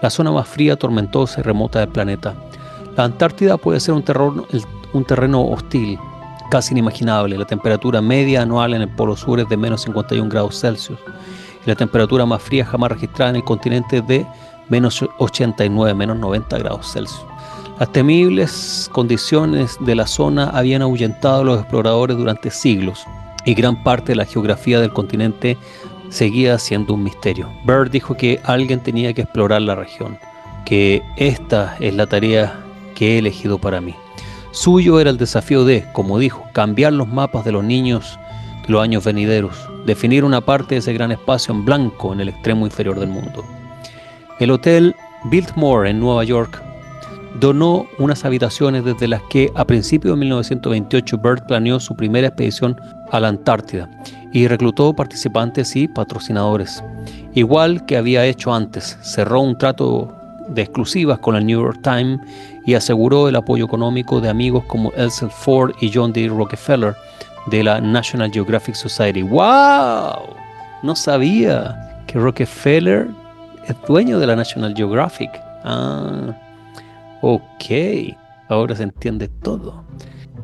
Speaker 1: la zona más fría, tormentosa y remota del planeta. La Antártida puede ser un terreno hostil, casi inimaginable. La temperatura media anual en el Polo Sur es de menos 51 grados Celsius y la temperatura más fría jamás registrada en el continente es de menos 89, menos 90 grados Celsius. Las temibles condiciones de la zona habían ahuyentado a los exploradores durante siglos y gran parte de la geografía del continente seguía siendo un misterio. Bert dijo que alguien tenía que explorar la región, que esta es la tarea que he elegido para mí. Suyo era el desafío de, como dijo, cambiar los mapas de los niños de los años venideros, definir una parte de ese gran espacio en blanco en el extremo inferior del mundo. El hotel Biltmore en Nueva York donó unas habitaciones desde las que a principios de 1928 Bert planeó su primera expedición a la Antártida y reclutó participantes y patrocinadores. Igual que había hecho antes, cerró un trato de exclusivas con el New York Times y aseguró el apoyo económico de amigos como Edsel Ford y John D. Rockefeller de la National Geographic Society. ¡Wow! No sabía que Rockefeller es dueño de la National Geographic. Ok, ahora se entiende todo.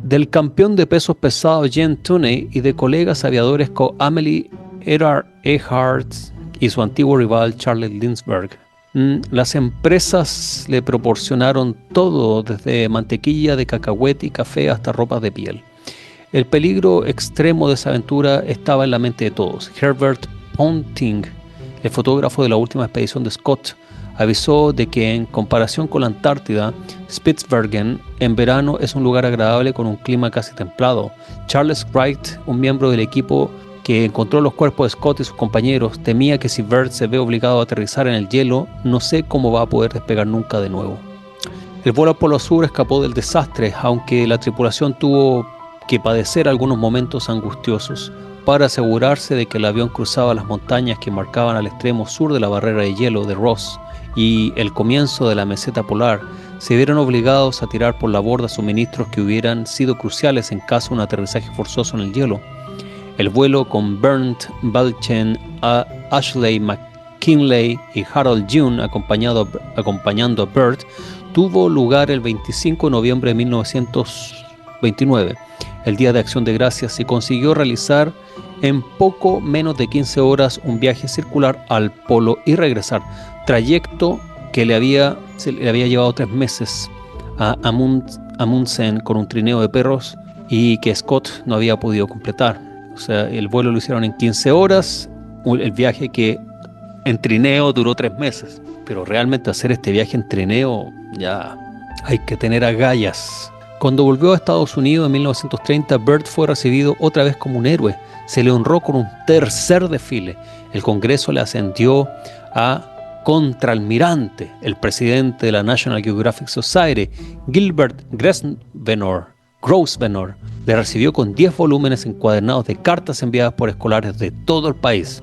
Speaker 1: Del campeón de pesos pesados Jen Tunney y de colegas aviadores como Amelie Earhart y su antiguo rival Charles Lindbergh. Las empresas le proporcionaron todo, desde mantequilla de cacahuete y café hasta ropas de piel. El peligro extremo de esa aventura estaba en la mente de todos. Herbert Ponting, el fotógrafo de la última expedición de Scott, avisó de que en comparación con la Antártida, Spitsbergen en verano es un lugar agradable con un clima casi templado. Charles Wright, un miembro del equipo que encontró los cuerpos de Scott y sus compañeros, temía que si Bert se ve obligado a aterrizar en el hielo, no sé cómo va a poder despegar nunca de nuevo. El vuelo al Polo Sur escapó del desastre, aunque la tripulación tuvo que padecer algunos momentos angustiosos. Para asegurarse de que el avión cruzaba las montañas que marcaban al extremo sur de la barrera de hielo de Ross y el comienzo de la meseta polar, se vieron obligados a tirar por la borda suministros que hubieran sido cruciales en caso de un aterrizaje forzoso en el hielo. El vuelo con Bernd Balchen, Ashley McKinley y Harold June acompañando a Bert tuvo lugar el 25 de noviembre de 1929, el Día de Acción de Gracias, y consiguió realizar en poco menos de 15 horas un viaje circular al polo y regresar, trayecto que se le había llevado 3 meses a Amundsen con un trineo de perros y que Scott no había podido completar. O sea, el vuelo lo hicieron en 15 horas, el viaje que en trineo duró 3 meses. Pero realmente hacer este viaje en trineo ya Hay que tener agallas. Cuando volvió a Estados Unidos en 1930, Byrd fue recibido otra vez como un héroe. Se le honró con un tercer desfile. El Congreso le ascendió a contraalmirante. El presidente de la National Geographic Society, Gilbert Grosvenor, le recibió con 10 volúmenes encuadernados de cartas enviadas por escolares de todo el país.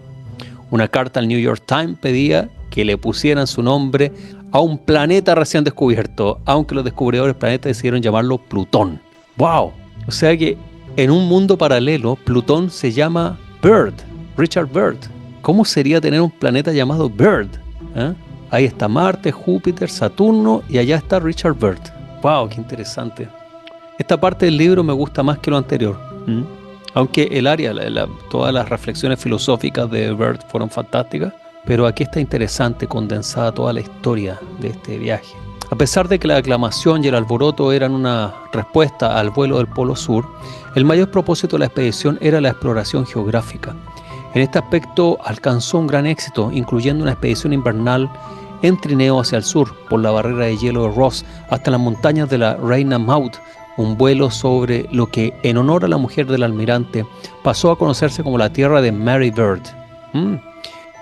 Speaker 1: Una carta al New York Times pedía que le pusieran su nombre a un planeta recién descubierto, aunque los descubridores del planeta decidieron llamarlo Plutón. ¡Wow! O sea que en un mundo paralelo, Plutón se llama Byrd, Richard Byrd. ¿Cómo sería tener un planeta llamado Byrd? ¿Eh? Ahí está Marte, Júpiter, Saturno y allá está Richard Byrd. ¡Wow! ¡Qué interesante! Esta parte del libro me gusta más que lo anterior. Aunque el área, todas las reflexiones filosóficas de Byrd fueron fantásticas, pero aquí está interesante, condensada toda la historia de este viaje. A pesar de que la aclamación y el alboroto eran una respuesta al vuelo del Polo Sur, el mayor propósito de la expedición era la exploración geográfica. En este aspecto alcanzó un gran éxito, incluyendo una expedición invernal en trineo hacia el sur, por la barrera de hielo de Ross, hasta las montañas de la Reina Maud, un vuelo sobre lo que, en honor a la mujer del almirante, pasó a conocerse como la tierra de Mary Byrd.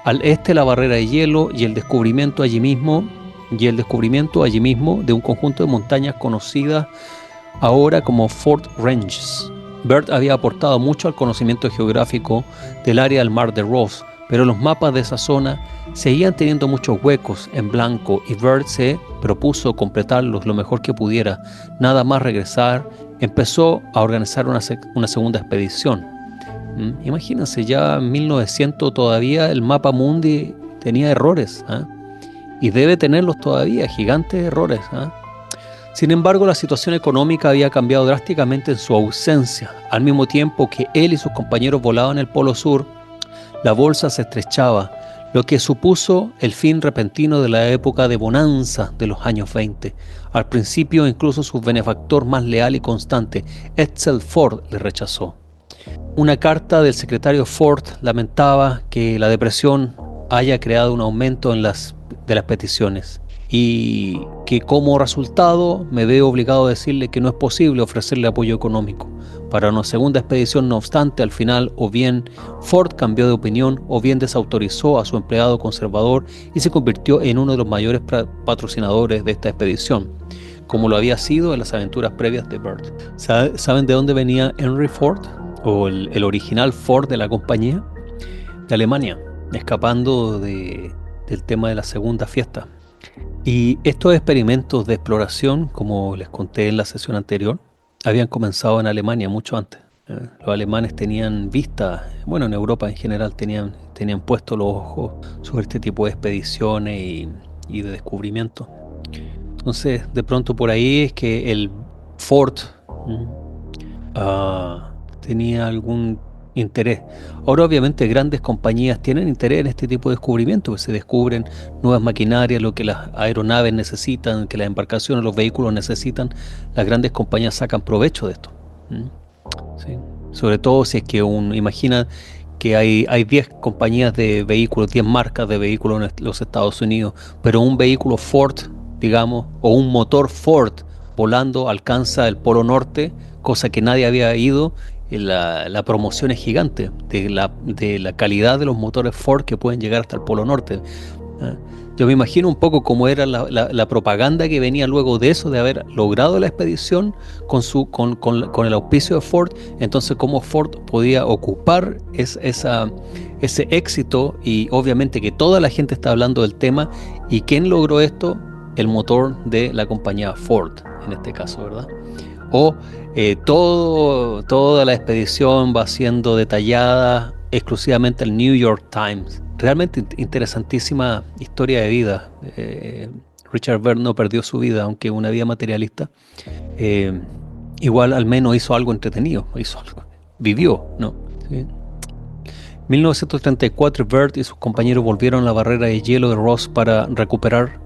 Speaker 1: Al este la barrera de hielo y el descubrimiento allí mismo de un conjunto de montañas conocidas ahora como Fort Ranges. Byrd había aportado mucho al conocimiento geográfico del área del mar de Ross, pero los mapas de esa zona seguían teniendo muchos huecos en blanco y Byrd se propuso completarlos lo mejor que pudiera. Nada más regresar, empezó a organizar una segunda expedición. Imagínense, ya en 1900 todavía el mapa mundi tenía errores, y debe tenerlos todavía, gigantes errores. Sin embargo, la situación económica había cambiado drásticamente en su ausencia. Al mismo tiempo que él y sus compañeros volaban el Polo Sur, la bolsa se estrechaba, lo que supuso el fin repentino de la época de bonanza de los años 20. Al principio, incluso su benefactor más leal y constante, Edsel Ford, le rechazó. Una carta del secretario Ford lamentaba que la depresión haya creado un aumento de las peticiones y que como resultado me veo obligado a decirle que no es posible ofrecerle apoyo económico para una segunda expedición. No obstante, al final o bien Ford cambió de opinión o bien desautorizó a su empleado conservador y se convirtió en uno de los mayores patrocinadores de esta expedición, como lo había sido en las aventuras previas de Byrd. ¿Saben de dónde venía Henry Ford? O el original Ford de la compañía, de Alemania, escapando del tema de la segunda fiesta. Y estos experimentos de exploración, como les conté en la sesión anterior, habían comenzado en Alemania mucho antes. Los alemanes tenían vista, bueno, en Europa en general tenían puestos los ojos sobre este tipo de expediciones y de descubrimiento. Entonces, de pronto por ahí es que el Ford tenía algún interés. Ahora obviamente grandes compañías tienen interés en este tipo de descubrimientos, pues se descubren nuevas maquinarias, lo que las aeronaves necesitan, que las embarcaciones, los vehículos necesitan. Las grandes compañías sacan provecho de esto. ¿Sí? Sobre todo si es que imagina que hay 10 compañías de vehículos, 10 marcas de vehículos en los Estados Unidos, pero un vehículo Ford, digamos, o un motor Ford volando alcanza el Polo Norte, cosa que nadie había ido. La promoción es gigante de la calidad de los motores Ford que pueden llegar hasta el Polo Norte. Yo me imagino un poco cómo era la propaganda que venía luego de eso, de haber logrado la expedición con el auspicio de Ford. Entonces cómo Ford podía ocupar ese éxito, y obviamente que toda la gente está hablando del tema. ¿Y quién logró esto? El motor de la compañía Ford, en este caso, ¿verdad? Toda la expedición va siendo detallada exclusivamente al New York Times. Realmente interesantísima historia de vida. Richard Byrd no perdió su vida, aunque una vida materialista. Igual al menos hizo algo entretenido, vivió, ¿no? ¿Sí? 1934, Byrd y sus compañeros volvieron a la barrera de hielo de Ross para reocupar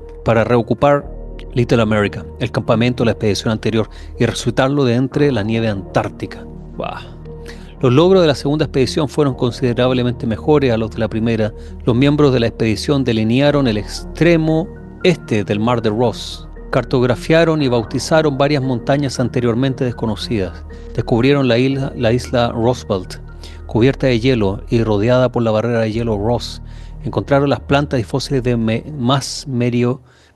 Speaker 1: Little America, el campamento de la expedición anterior, y resucitarlo de entre la nieve antártica. ¡Wow! Los logros de la segunda expedición fueron considerablemente mejores a los de la primera. Los miembros de la expedición delinearon el extremo este del mar de Ross, Cartografiaron y bautizaron varias montañas anteriormente desconocidas. Descubrieron la isla Roosevelt, cubierta de hielo y rodeada por la barrera de hielo Ross. Encontraron las plantas y fósiles más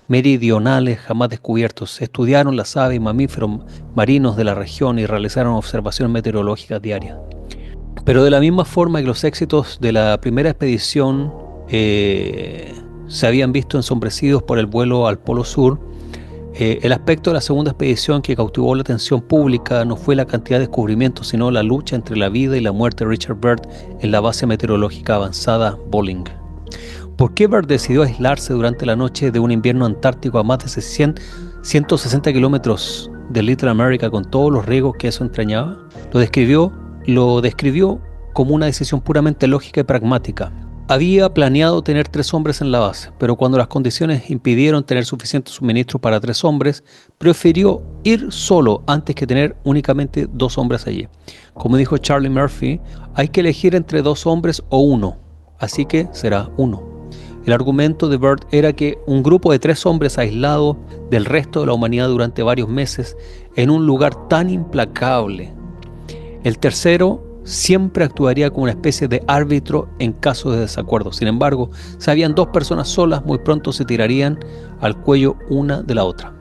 Speaker 1: meridionales jamás descubiertos. Estudiaron las aves y mamíferos marinos de la región y realizaron observaciones meteorológicas diarias. Pero de la misma forma que los éxitos de la primera expedición se habían visto ensombrecidos por el vuelo al Polo Sur, el aspecto de la segunda expedición que cautivó la atención pública no fue la cantidad de descubrimientos, sino la lucha entre la vida y la muerte de Richard Byrd en la base meteorológica avanzada Bolling. ¿Por qué Byrd decidió aislarse durante la noche de un invierno antártico a más de 160 kilómetros de Little America con todos los riesgos que eso entrañaba? Lo describió como una decisión puramente lógica y pragmática. Había planeado tener 3 hombres en la base, pero cuando las condiciones impidieron tener suficiente suministro para 3 hombres, prefirió ir solo antes que tener únicamente 2 hombres allí. Como dijo Charlie Murphy, hay que elegir entre 2 hombres o 1, así que será 1. El argumento de Byrd era que un grupo de 3 hombres aislados del resto de la humanidad durante varios meses en un lugar tan implacable, el tercero siempre actuaría como una especie de árbitro en caso de desacuerdo. Sin embargo, si habían 2 personas solas, muy pronto se tirarían al cuello una de la otra.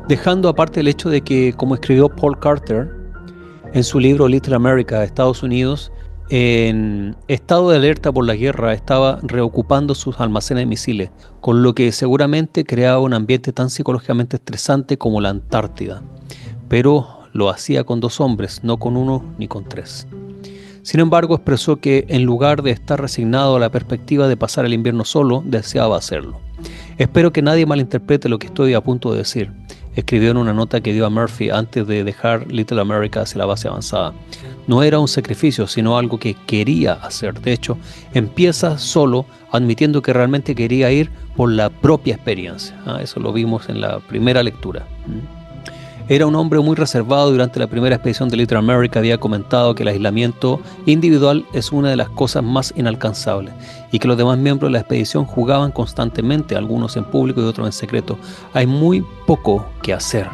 Speaker 1: Dejando aparte el hecho de que, como escribió Paul Carter en su libro Little America, Estados Unidos, en estado de alerta por la guerra, estaba reocupando sus almacenes de misiles, con lo que seguramente creaba un ambiente tan psicológicamente estresante como la Antártida. Pero lo hacía con 2 hombres, no con 1 ni con 3. Sin embargo, expresó que en lugar de estar resignado a la perspectiva de pasar el invierno solo, deseaba hacerlo. Espero que nadie malinterprete lo que estoy a punto de decir, escribió en una nota que dio a Murphy antes de dejar Little America hacia la base avanzada. No era un sacrificio, sino algo que quería hacer. De hecho, empieza solo admitiendo que realmente quería ir por la propia experiencia. Eso lo vimos en la primera lectura. Era un hombre muy reservado. Durante la primera expedición de Little America había comentado que el aislamiento individual es una de las cosas más inalcanzables y que los demás miembros de la expedición jugaban constantemente, algunos en público y otros en secreto. Hay muy poco que hacer.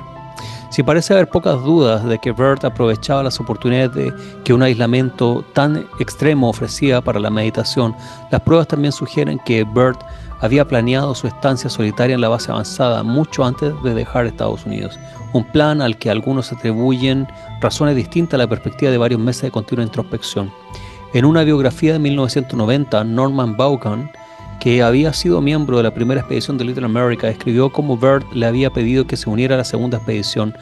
Speaker 1: Si parece haber pocas dudas de que Byrd aprovechaba las oportunidades que un aislamiento tan extremo ofrecía para la meditación, las pruebas también sugieren que Byrd había planeado su estancia solitaria en la base avanzada mucho antes de dejar Estados Unidos, un plan al que algunos atribuyen razones distintas a la perspectiva de varios meses de continua introspección. En una biografía de 1990, Norman Vaughan, que había sido miembro de la primera expedición de Little America, escribió cómo Byrd le había pedido que se uniera a la segunda expedición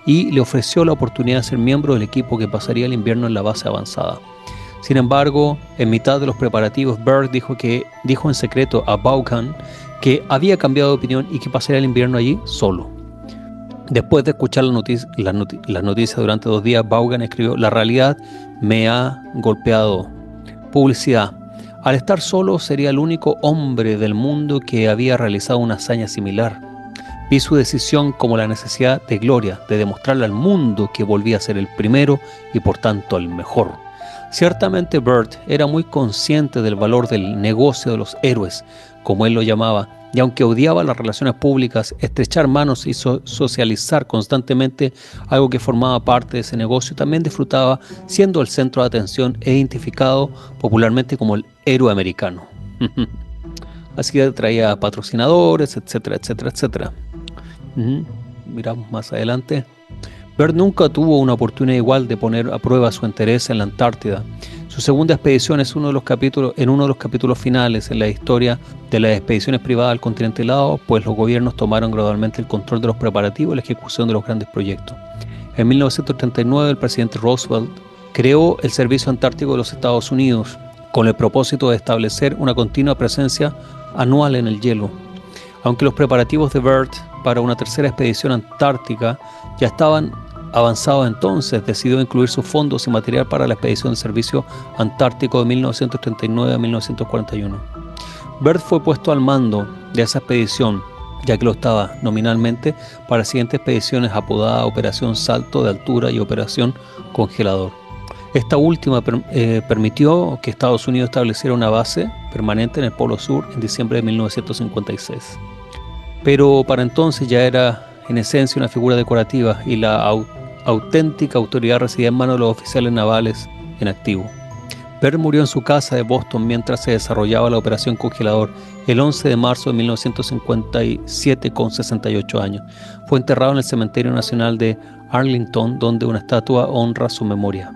Speaker 1: y le ofreció la oportunidad de ser miembro del equipo que pasaría el invierno en la base avanzada. Sin embargo, en mitad de los preparativos, Byrd dijo en secreto a Vaughan que había cambiado de opinión y que pasaría el invierno allí solo. Después de escuchar las noticias durante 2 días, Vaughan escribió: "La realidad me ha golpeado. Publicidad. Al estar solo, sería el único hombre del mundo que había realizado una hazaña similar. Vi su decisión como la necesidad de gloria, de demostrarle al mundo que volvía a ser el primero y por tanto el mejor". Ciertamente Byrd era muy consciente del valor del negocio de los héroes, como él lo llamaba, y aunque odiaba las relaciones públicas, estrechar manos y socializar constantemente, algo que formaba parte de ese negocio, también disfrutaba siendo el centro de atención e identificado popularmente como el héroe americano. Así que traía patrocinadores, etcétera, etcétera, etcétera. Miramos más adelante. Byrd nunca tuvo una oportunidad igual de poner a prueba su interés en la Antártida. Su segunda expedición es uno de los capítulos finales en la historia de las expediciones privadas al continente helado, pues los gobiernos tomaron gradualmente el control de los preparativos y la ejecución de los grandes proyectos. En 1939, el presidente Roosevelt creó el Servicio Antártico de los Estados Unidos con el propósito de establecer una continua presencia anual en el hielo. Aunque los preparativos de Byrd para una tercera expedición antártica ya estaban avanzados, entonces decidió incluir sus fondos y material para la expedición del Servicio Antártico de 1939 a 1941. Byrd fue puesto al mando de esa expedición, ya que lo estaba nominalmente, para las siguientes expediciones apodadas Operación Salto de Altura y Operación Congelador. Esta última permitió que Estados Unidos estableciera una base permanente en el Polo Sur en diciembre de 1956. Pero para entonces ya era en esencia una figura decorativa, y la auténtica autoridad residía en manos de los oficiales navales en activo. Byrd murió en su casa de Boston mientras se desarrollaba la Operación Congelador el 11 de marzo de 1957 con 68 años. Fue enterrado en el Cementerio Nacional de Arlington, donde una estatua honra su memoria.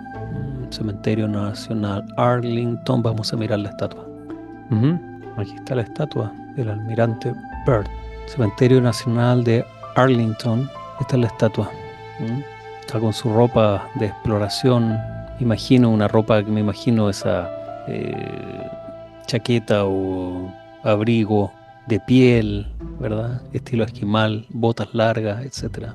Speaker 1: Cementerio Nacional Arlington, vamos a mirar la estatua. Aquí está la estatua del almirante Byrd. Cementerio Nacional de Arlington, esta es la estatua. Está con su ropa de exploración. Imagino una ropa que me imagino esa chaqueta o abrigo de piel, ¿verdad? Estilo esquimal, botas largas, etc.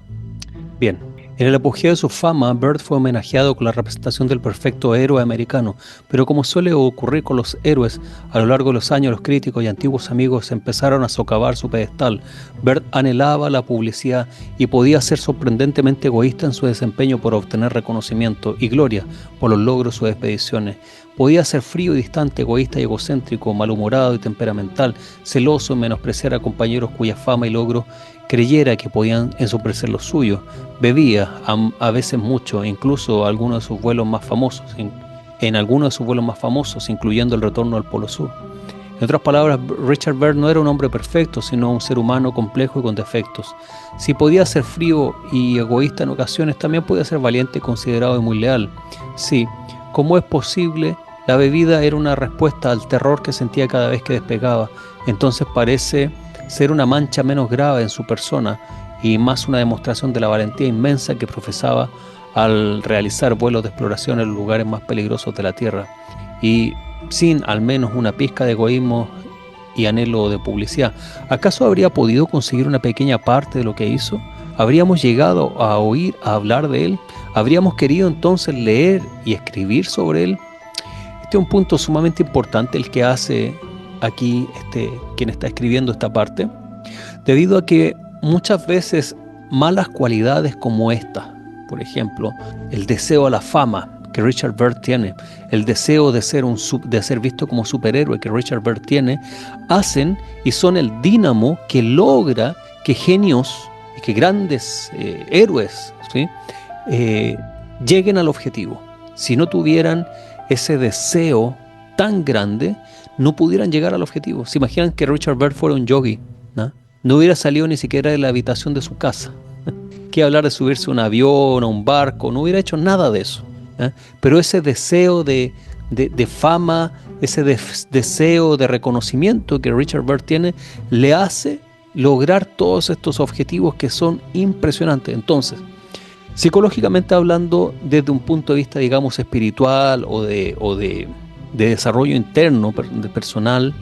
Speaker 1: Bien, en el apogeo de su fama, Byrd fue homenajeado con la representación del perfecto héroe americano, pero como suele ocurrir con los héroes, a lo largo de los años los críticos y antiguos amigos empezaron a socavar su pedestal. Byrd anhelaba la publicidad y podía ser sorprendentemente egoísta en su desempeño por obtener reconocimiento y gloria por los logros de sus expediciones. Podía ser frío y distante, egoísta y egocéntrico, malhumorado y temperamental, celoso y menospreciar a compañeros cuya fama y logros creyera que podían ensombrecer los suyos. Bebía, a veces mucho, incluso en algunos de sus vuelos más famosos, incluyendo el retorno al Polo Sur. En otras palabras, Richard Byrd no era un hombre perfecto, sino un ser humano complejo y con defectos. Si podía ser frío y egoísta en ocasiones, también podía ser valiente, considerado y muy leal. Sí, ¿cómo es posible? La bebida era una respuesta al terror que sentía cada vez que despegaba. Entonces parece ser una mancha menos grave en su persona y más una demostración de la valentía inmensa que profesaba al realizar vuelos de exploración en los lugares más peligrosos de la Tierra, y sin al menos una pizca de egoísmo y anhelo de publicidad. ¿Acaso habría podido conseguir una pequeña parte de lo que hizo? ¿Habríamos llegado a oír a hablar de él? ¿Habríamos querido entonces leer y escribir sobre él? Este es un punto sumamente importante el que hace aquí quien está escribiendo esta parte, debido a que muchas veces malas cualidades como esta, por ejemplo, el deseo a la fama que Richard Byrd tiene, el deseo de ser visto como superhéroe que Richard Byrd tiene, hacen y son el dínamo que logra que genios y que grandes héroes, ¿sí? Lleguen al objetivo. Si no tuvieran ese deseo tan grande, no pudieran llegar al objetivo. ¿Se imaginan que Richard Byrd fuera un yogi? No hubiera salido ni siquiera de la habitación de su casa. ¿Qué hablar de subirse a un avión, a un barco? No hubiera hecho nada de eso. Pero ese deseo de fama, ese deseo de reconocimiento que Richard Byrd tiene, le hace lograr todos estos objetivos que son impresionantes. Entonces, psicológicamente hablando, desde un punto de vista, digamos, espiritual o de desarrollo interno, personal,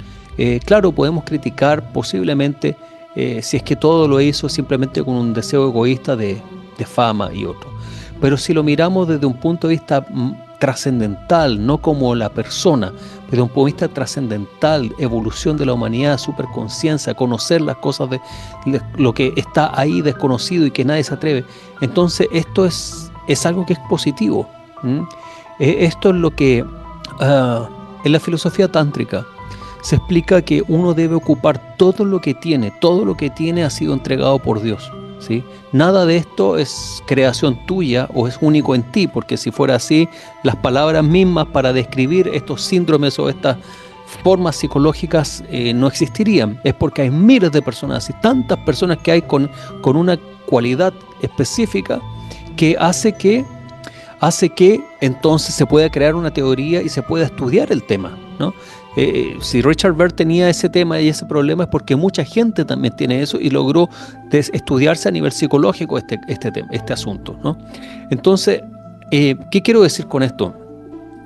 Speaker 1: claro, podemos criticar posiblemente si es que todo lo hizo simplemente con un deseo egoísta de fama y otro. Pero si lo miramos desde un punto de vista trascendental, no como la persona, pero desde un punto de vista trascendental, evolución de la humanidad, superconciencia, conocer las cosas de lo que está ahí desconocido y que nadie se atreve, entonces esto es algo que es positivo. Esto es lo que en la filosofía tántrica se explica, que uno debe ocupar todo lo que tiene ha sido entregado por Dios, ¿sí? Nada de esto es creación tuya o es único en ti, porque si fuera así, las palabras mismas para describir estos síndromes o estas formas psicológicas no existirían. Es porque hay miles de personas y tantas personas que hay con una cualidad específica que hace que entonces se pueda crear una teoría y se pueda estudiar el tema, ¿no? Si Richard Byrd tenía ese tema y ese problema, es porque mucha gente también tiene eso y logró estudiarse a nivel psicológico este asunto, ¿no? Entonces, ¿qué quiero decir con esto?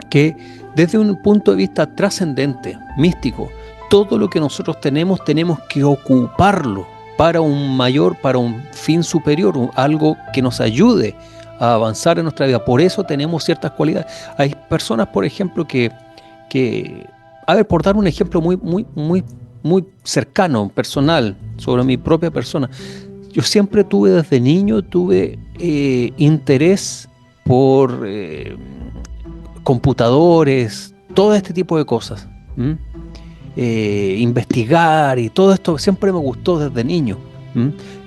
Speaker 1: Que desde un punto de vista trascendente, místico, todo lo que nosotros tenemos que ocuparlo para un fin superior, algo que nos ayude a avanzar en nuestra vida. Por eso tenemos ciertas cualidades. Hay personas, por ejemplo, que a ver, por dar un ejemplo muy cercano, personal, sobre mi propia persona, yo siempre desde niño tuve interés por computadores, todo este tipo de cosas, investigar y todo esto siempre me gustó desde niño.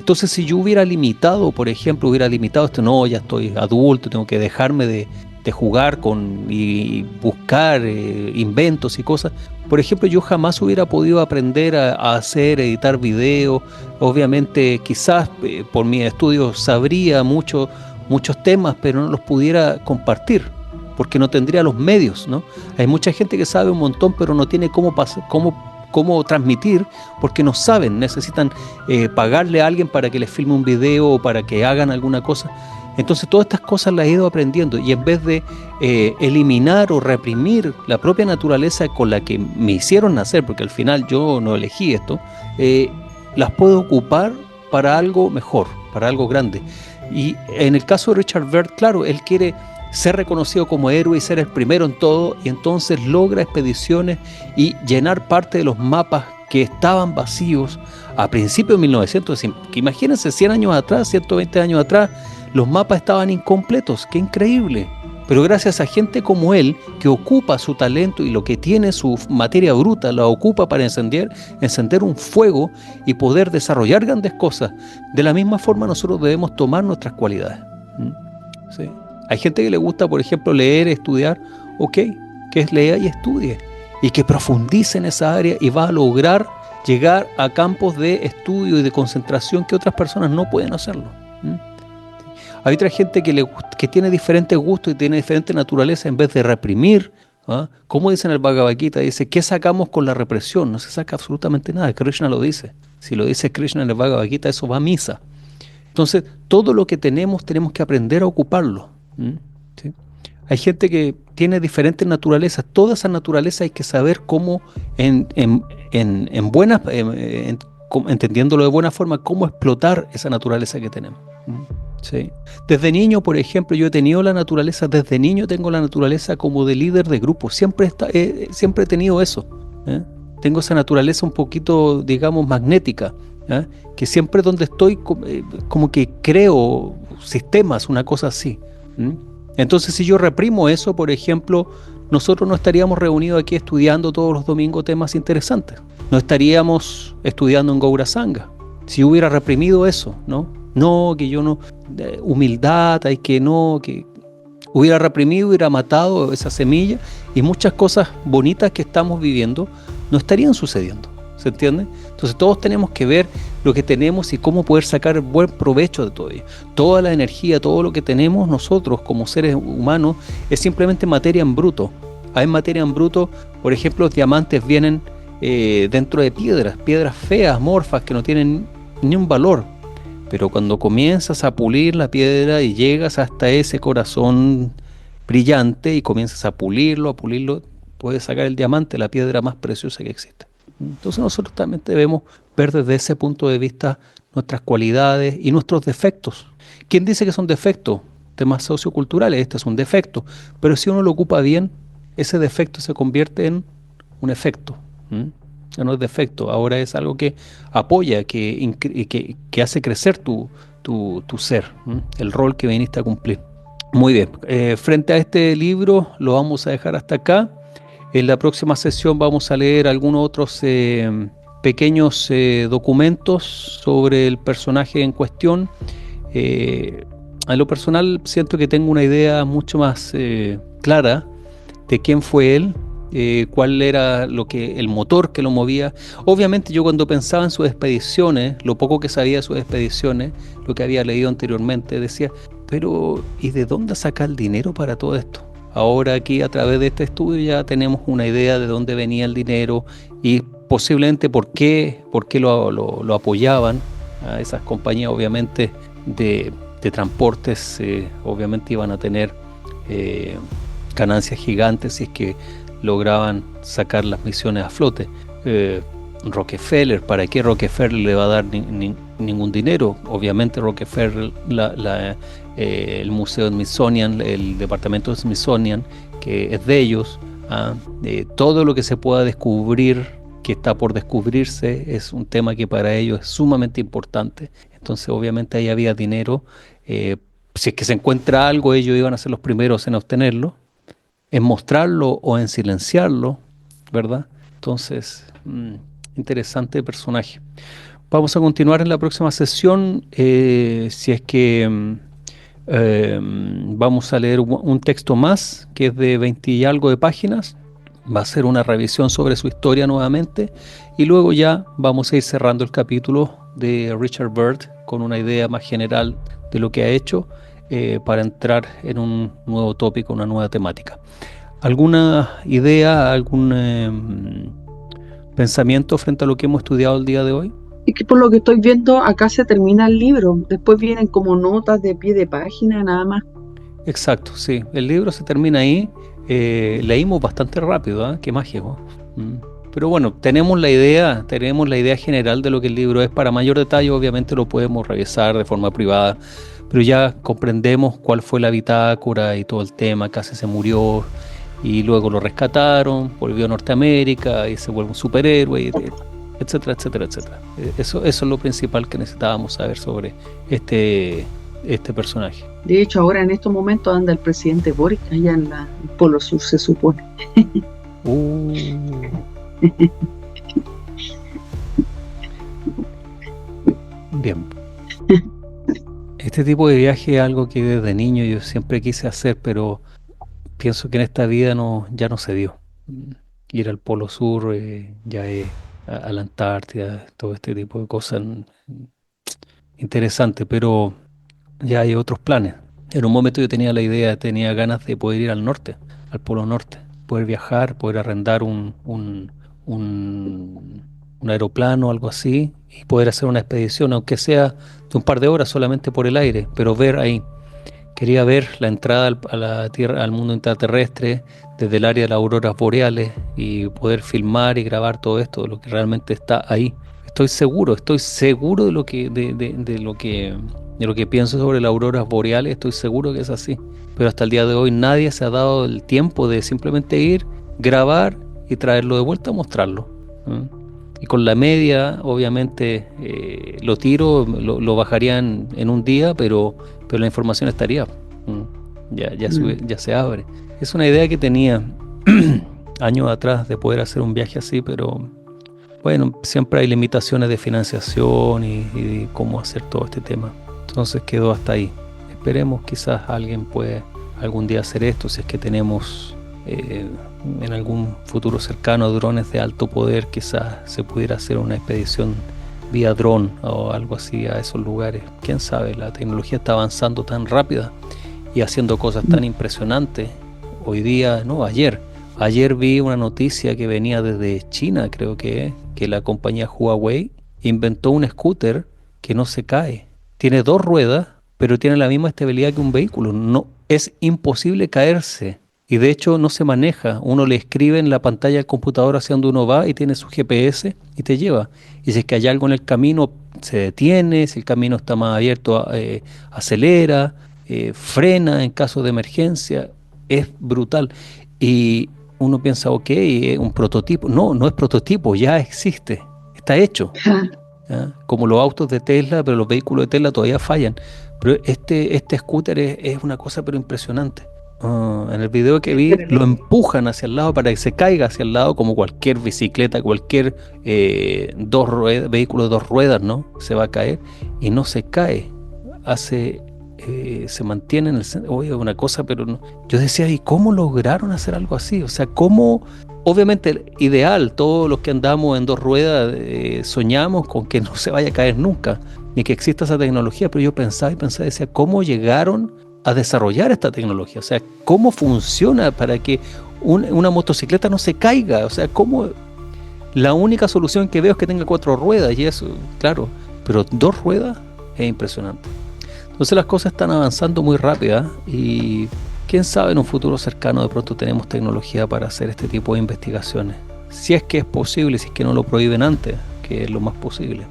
Speaker 1: Entonces, si yo hubiera limitado, por ejemplo, esto, no, ya estoy adulto, tengo que dejarme de jugar con y buscar inventos y cosas. Por ejemplo, yo jamás hubiera podido aprender a hacer, editar videos. Obviamente, quizás por mis estudios sabría muchos temas, pero no los pudiera compartir, porque no tendría los medios, ¿no? Hay mucha gente que sabe un montón, pero no tiene cómo transmitir, porque no saben, necesitan pagarle a alguien para que les filme un video o para que hagan alguna cosa. Entonces todas estas cosas las he ido aprendiendo, y en vez de eliminar o reprimir la propia naturaleza con la que me hicieron nacer, porque al final yo no elegí esto, las puedo ocupar para algo mejor, para algo grande. Y en el caso de Richard Byrd, claro, él quiere ser reconocido como héroe y ser el primero en todo, y entonces logra expediciones y llenar parte de los mapas que estaban vacíos a principios de 1900. Que imagínense, 100 años atrás, 120 años atrás, los mapas estaban incompletos. ¡Qué increíble! Pero gracias a gente como él, que ocupa su talento y lo que tiene, su materia bruta, la ocupa para encender un fuego y poder desarrollar grandes cosas. De la misma forma, nosotros debemos tomar nuestras cualidades. ¿Sí? Hay gente que le gusta, por ejemplo, leer, estudiar. Ok, que lea y estudie, y que profundice en esa área, y va a lograr llegar a campos de estudio y de concentración que otras personas no pueden hacerlo. Hay otra gente que tiene diferentes gustos y tiene diferente naturaleza. En vez de reprimir, como dice en el Bhagavad Gita, dice, ¿qué sacamos con la represión? No se saca absolutamente nada. Krishna lo dice. Si lo dice Krishna en el Bhagavad Gita, eso va a misa. Entonces, todo lo que tenemos que aprender a ocuparlo. ¿Sí? Hay gente que tiene diferentes naturalezas. Toda esa naturaleza hay que saber cómo, entendiéndolo de buena forma, cómo explotar esa naturaleza que tenemos. Sí. Desde niño, por ejemplo, yo he tenido la naturaleza, desde niño tengo la naturaleza como de líder de grupo. Siempre he tenido eso. Tengo esa naturaleza un poquito, digamos, magnética, que siempre donde estoy como que creo sistemas, una cosa así. Entonces, si yo reprimo eso, por ejemplo, nosotros no estaríamos reunidos aquí estudiando todos los domingos temas interesantes. No estaríamos estudiando en Gaura Sangha. Si hubiera reprimido eso, no, que yo no, humildad, que hubiera reprimido, hubiera matado esa semilla, y muchas cosas bonitas que estamos viviendo no estarían sucediendo. ¿Se entiende? Entonces todos tenemos que ver lo que tenemos y cómo poder sacar buen provecho de todo ello. Toda la energía, todo lo que tenemos nosotros como seres humanos es simplemente materia en bruto. Hay materia en bruto, por ejemplo, los diamantes vienen dentro de piedras feas, morfas, que no tienen ni un valor. Pero cuando comienzas a pulir la piedra y llegas hasta ese corazón brillante y comienzas a pulirlo, puedes sacar el diamante, la piedra más preciosa que existe. Entonces nosotros también debemos ver desde ese punto de vista nuestras cualidades y nuestros defectos. ¿Quién dice que son defectos? Temas socioculturales, este es un defecto. Pero si uno lo ocupa bien, ese defecto se convierte en un efecto. Ya no es defecto, ahora es algo que apoya, que hace crecer tu ser, el rol que viniste a cumplir. Muy bien, frente a este libro lo vamos a dejar hasta acá. En la próxima sesión vamos a leer algunos otros pequeños documentos sobre el personaje en cuestión. A lo personal siento que tengo una idea mucho más clara de quién fue él, cuál era el motor que lo movía. Obviamente yo cuando pensaba en sus expediciones, lo poco que sabía de sus expediciones, lo que había leído anteriormente, decía, pero ¿y de dónde saca el dinero para todo esto? Ahora aquí a través de este estudio ya tenemos una idea de dónde venía el dinero y posiblemente por qué lo apoyaban a esas compañías. Obviamente de transportes, obviamente iban a tener ganancias gigantes si es que lograban sacar las misiones a flote. Rockefeller, ¿para qué Rockefeller le va a dar ningún dinero? Obviamente Rockefeller, el Museo Smithsonian, el departamento Smithsonian, que es de ellos, todo lo que se pueda descubrir, que está por descubrirse, es un tema que para ellos es sumamente importante. Entonces obviamente ahí había dinero. Si es que se encuentra algo, ellos iban a ser los primeros en obtenerlo, en mostrarlo o en silenciarlo, ¿verdad? Entonces, interesante personaje. Vamos a continuar en la próxima sesión. Si es que vamos a leer un texto más, que es de 20 y algo de páginas. Va a ser una revisión sobre su historia nuevamente. Y luego ya vamos a ir cerrando el capítulo de Richard Byrd con una idea más general de lo que ha hecho, para entrar en un nuevo tópico, una nueva temática. ¿Alguna idea, algún pensamiento frente a lo que hemos estudiado el día de hoy?
Speaker 2: Es que por lo que estoy viendo, acá se termina el libro. Después vienen como notas de pie de página, nada más.
Speaker 1: Exacto, sí. El libro se termina ahí. Leímos bastante rápido, ¿eh? Qué mágico. Mm. Pero bueno, tenemos la idea general de lo que el libro es. Para mayor detalle, obviamente lo podemos revisar de forma privada, pero ya comprendemos cuál fue la bitácora y todo el tema. Casi se murió y luego lo rescataron, volvió a Norteamérica y se vuelve un superhéroe, etcétera, etcétera, etcétera. Eso es lo principal que necesitábamos saber sobre este personaje.
Speaker 2: De hecho, ahora en estos momentos anda el presidente Boric allá en el Polo Sur, se supone.
Speaker 1: Bien. Este tipo de viaje es algo que desde niño yo siempre quise hacer, pero pienso que en esta vida ya no se dio. Ir al Polo Sur, a la Antártida, todo este tipo de cosas, interesante, pero ya hay otros planes. En un momento yo tenía ganas de poder ir al norte, al Polo Norte, poder viajar, poder arrendar un aeroplano o algo así y poder hacer una expedición, aunque sea de un par de horas solamente por el aire, pero ver ahí. Quería ver la entrada a la Tierra, al mundo intraterrestre, desde el área de las auroras boreales y poder filmar y grabar todo esto, de lo que realmente está ahí. Estoy seguro de lo que pienso sobre las auroras boreales, estoy seguro que es así. Pero hasta el día de hoy nadie se ha dado el tiempo de simplemente ir, grabar y traerlo de vuelta a mostrarlo. ¿Mm? Y con la media, obviamente, lo tiro, lo bajaría en un día, pero la información estaría. Ya se abre. Es una idea que tenía años atrás de poder hacer un viaje así, pero bueno, siempre hay limitaciones de financiación y de cómo hacer todo este tema. Entonces quedó hasta ahí. Esperemos quizás alguien pueda algún día hacer esto, si es que tenemos en algún futuro cercano drones de alto poder, quizás se pudiera hacer una expedición vía dron o algo así a esos lugares. Quién sabe, la tecnología está avanzando tan rápida y haciendo cosas tan impresionantes. Hoy día, no, ayer vi una noticia que venía desde China, creo que la compañía Huawei inventó un scooter que no se cae. Tiene dos ruedas, pero tiene la misma estabilidad que un vehículo. No, es imposible caerse. Y de hecho no se maneja. Uno le escribe en la pantalla del computador hacia donde uno va y tiene su GPS y te lleva. Y si es que hay algo en el camino, se detiene. Si el camino está más abierto, acelera, frena en caso de emergencia. Es brutal. Y uno piensa, ok, es un prototipo. No, no es prototipo, ya existe. Está hecho. ¿Ya? Como los autos de Tesla, pero los vehículos de Tesla todavía fallan. Pero este scooter es una cosa pero impresionante. En el video que vi, lo empujan hacia el lado para que se caiga hacia el lado, como cualquier bicicleta, cualquier vehículo de dos ruedas, ¿no? Se va a caer y no se cae. Se mantiene en el centro. Oye, una cosa, pero no. Yo decía, ¿y cómo lograron hacer algo así? O sea, ¿cómo? Obviamente, ideal, todos los que andamos en dos ruedas soñamos con que no se vaya a caer nunca, ni que exista esa tecnología, pero yo pensaba y pensaba, decía, ¿cómo llegaron a desarrollar esta tecnología? O sea, ¿cómo funciona para que una motocicleta no se caiga? O sea, ¿cómo? La única solución que veo es que tenga cuatro ruedas y eso, claro, pero dos ruedas es impresionante. Entonces las cosas están avanzando muy rápidas y quién sabe, en un futuro cercano de pronto tenemos tecnología para hacer este tipo de investigaciones. Si es que es posible, si es que no lo prohíben antes, que es lo más posible.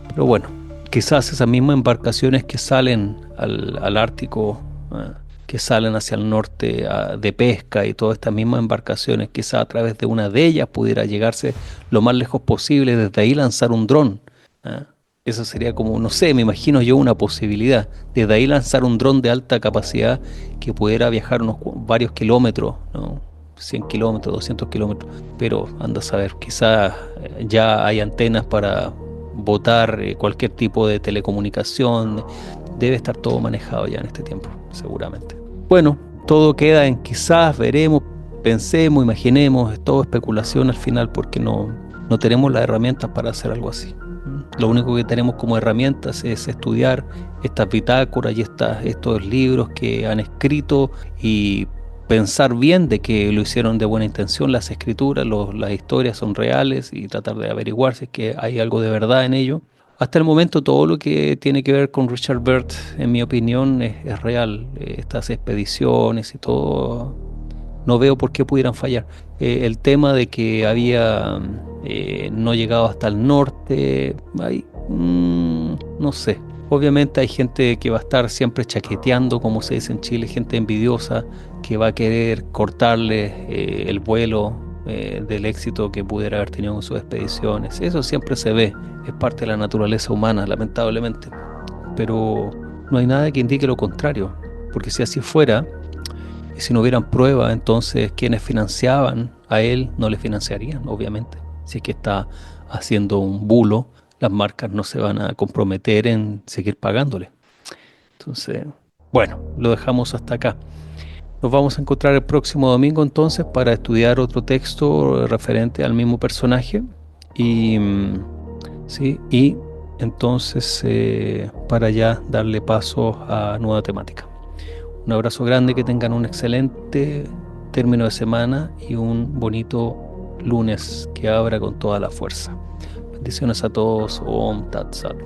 Speaker 1: Pero bueno, quizás esas mismas embarcaciones que salen al Ártico, que salen hacia el norte de pesca y todas estas mismas embarcaciones, quizás a través de una de ellas pudiera llegarse lo más lejos posible, desde ahí lanzar un dron. Eso sería como, no sé, me imagino yo una posibilidad. Desde ahí lanzar un dron de alta capacidad que pudiera viajar varios kilómetros, ¿no? 100 kilómetros, 200 kilómetros. Pero anda a saber, quizás ya hay antenas votar cualquier tipo de telecomunicación. Debe estar todo manejado ya en este tiempo, seguramente. Bueno, todo queda en quizás, veremos, pensemos, imaginemos, es todo especulación al final porque no tenemos las herramientas para hacer algo así. Lo único que tenemos como herramientas es estudiar estas bitácoras y estos libros que han escrito y pensar bien de que lo hicieron de buena intención, las escrituras, las historias son reales y tratar de averiguar si es que hay algo de verdad en ello. Hasta el momento todo lo que tiene que ver con Richard Byrd, en mi opinión, es real. Estas expediciones y todo, no veo por qué pudieran fallar. El tema de que había no llegado hasta el norte, no sé. Obviamente hay gente que va a estar siempre chaqueteando, como se dice en Chile, gente envidiosa que va a querer cortarle el vuelo del éxito que pudiera haber tenido en sus expediciones. Eso siempre se ve, es parte de la naturaleza humana, lamentablemente. Pero no hay nada que indique lo contrario, porque si así fuera, y si no hubieran pruebas, entonces quienes financiaban a él no le financiarían, obviamente. Si es que está haciendo un bulo, las marcas no se van a comprometer en seguir pagándole. Entonces, bueno, lo dejamos hasta acá. Nos vamos a encontrar el próximo domingo entonces para estudiar otro texto referente al mismo personaje. Y, sí, y entonces para ya darle paso a nueva temática. Un abrazo grande, que tengan un excelente término de semana y un bonito lunes que abra con toda la fuerza. Bendiciones a todos. Om Tat Sat.